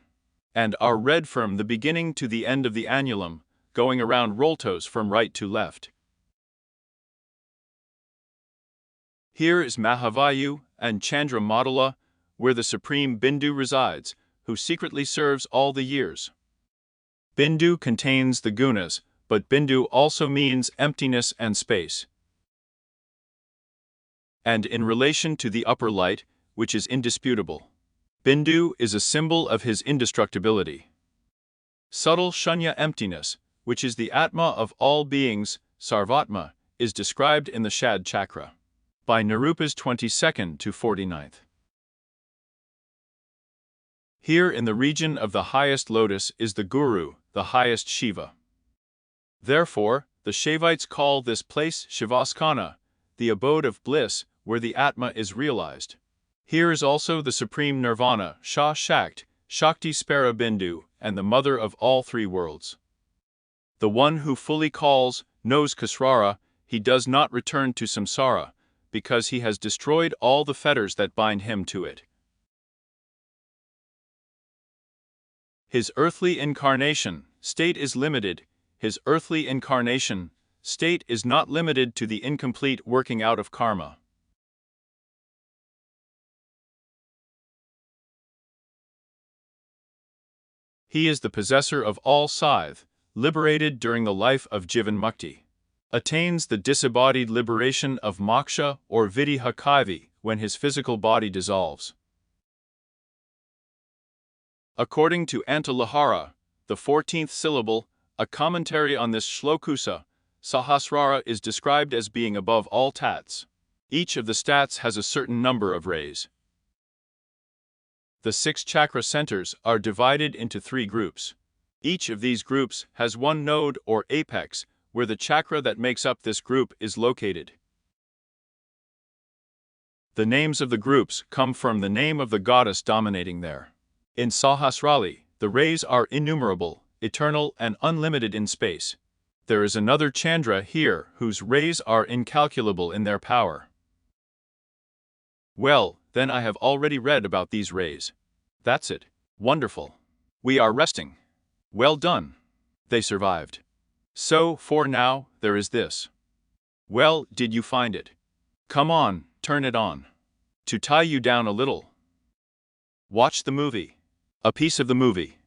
and are read from the beginning to the end of the annulum, going around roltos from right to left. Here is Mahavayu and Chandra Madala, where the supreme Bindu resides, who secretly serves all the years. Bindu contains the gunas, but Bindu also means emptiness and space. And in relation to the upper light, which is indisputable, Bindu is a symbol of his indestructibility. Subtle shunya emptiness, which is the Atma of all beings, Sarvatma, is described in the Shad chakra. by Nirupa's 22nd to 49th. Here in the region of the highest lotus is the Guru, the highest Shiva. Therefore, the Shaivites call this place Shivasthana, the abode of bliss, where the Atma is realized. Here is also the supreme Nirvana, Sha Shakt, Shakti Spara Bindu, and the mother of all three worlds. The one who fully knows Sahasrara, he does not return to samsara, because he has destroyed all the fetters that bind him to it. His earthly incarnation state is limited. His earthly incarnation state is not limited to the incomplete working out of karma. He is the possessor of all scythe, liberated during the life of Jivan Mukti. Attains the disembodied liberation of moksha or vidya kaivi when his physical body dissolves. According to Antalahara, the 14th syllable, a commentary on this shlokusa, Sahasrara is described as being above all tats. Each of the stats has a certain number of rays. The 6 chakra centers are divided into 3 groups. Each of these groups has one node or apex, where the chakra that makes up this group is located. The names of the groups come from the name of the goddess dominating there. In Sahasrali, the rays are innumerable, eternal and unlimited in space. There is another Chandra here whose rays are incalculable in their power. Well, then I have already read about these rays. That's it. Wonderful. We are resting. Well done. They survived. So, for now, there is this. Well, did you find it? Come on, turn it on. To tie you down a little. Watch the movie. A piece of the movie.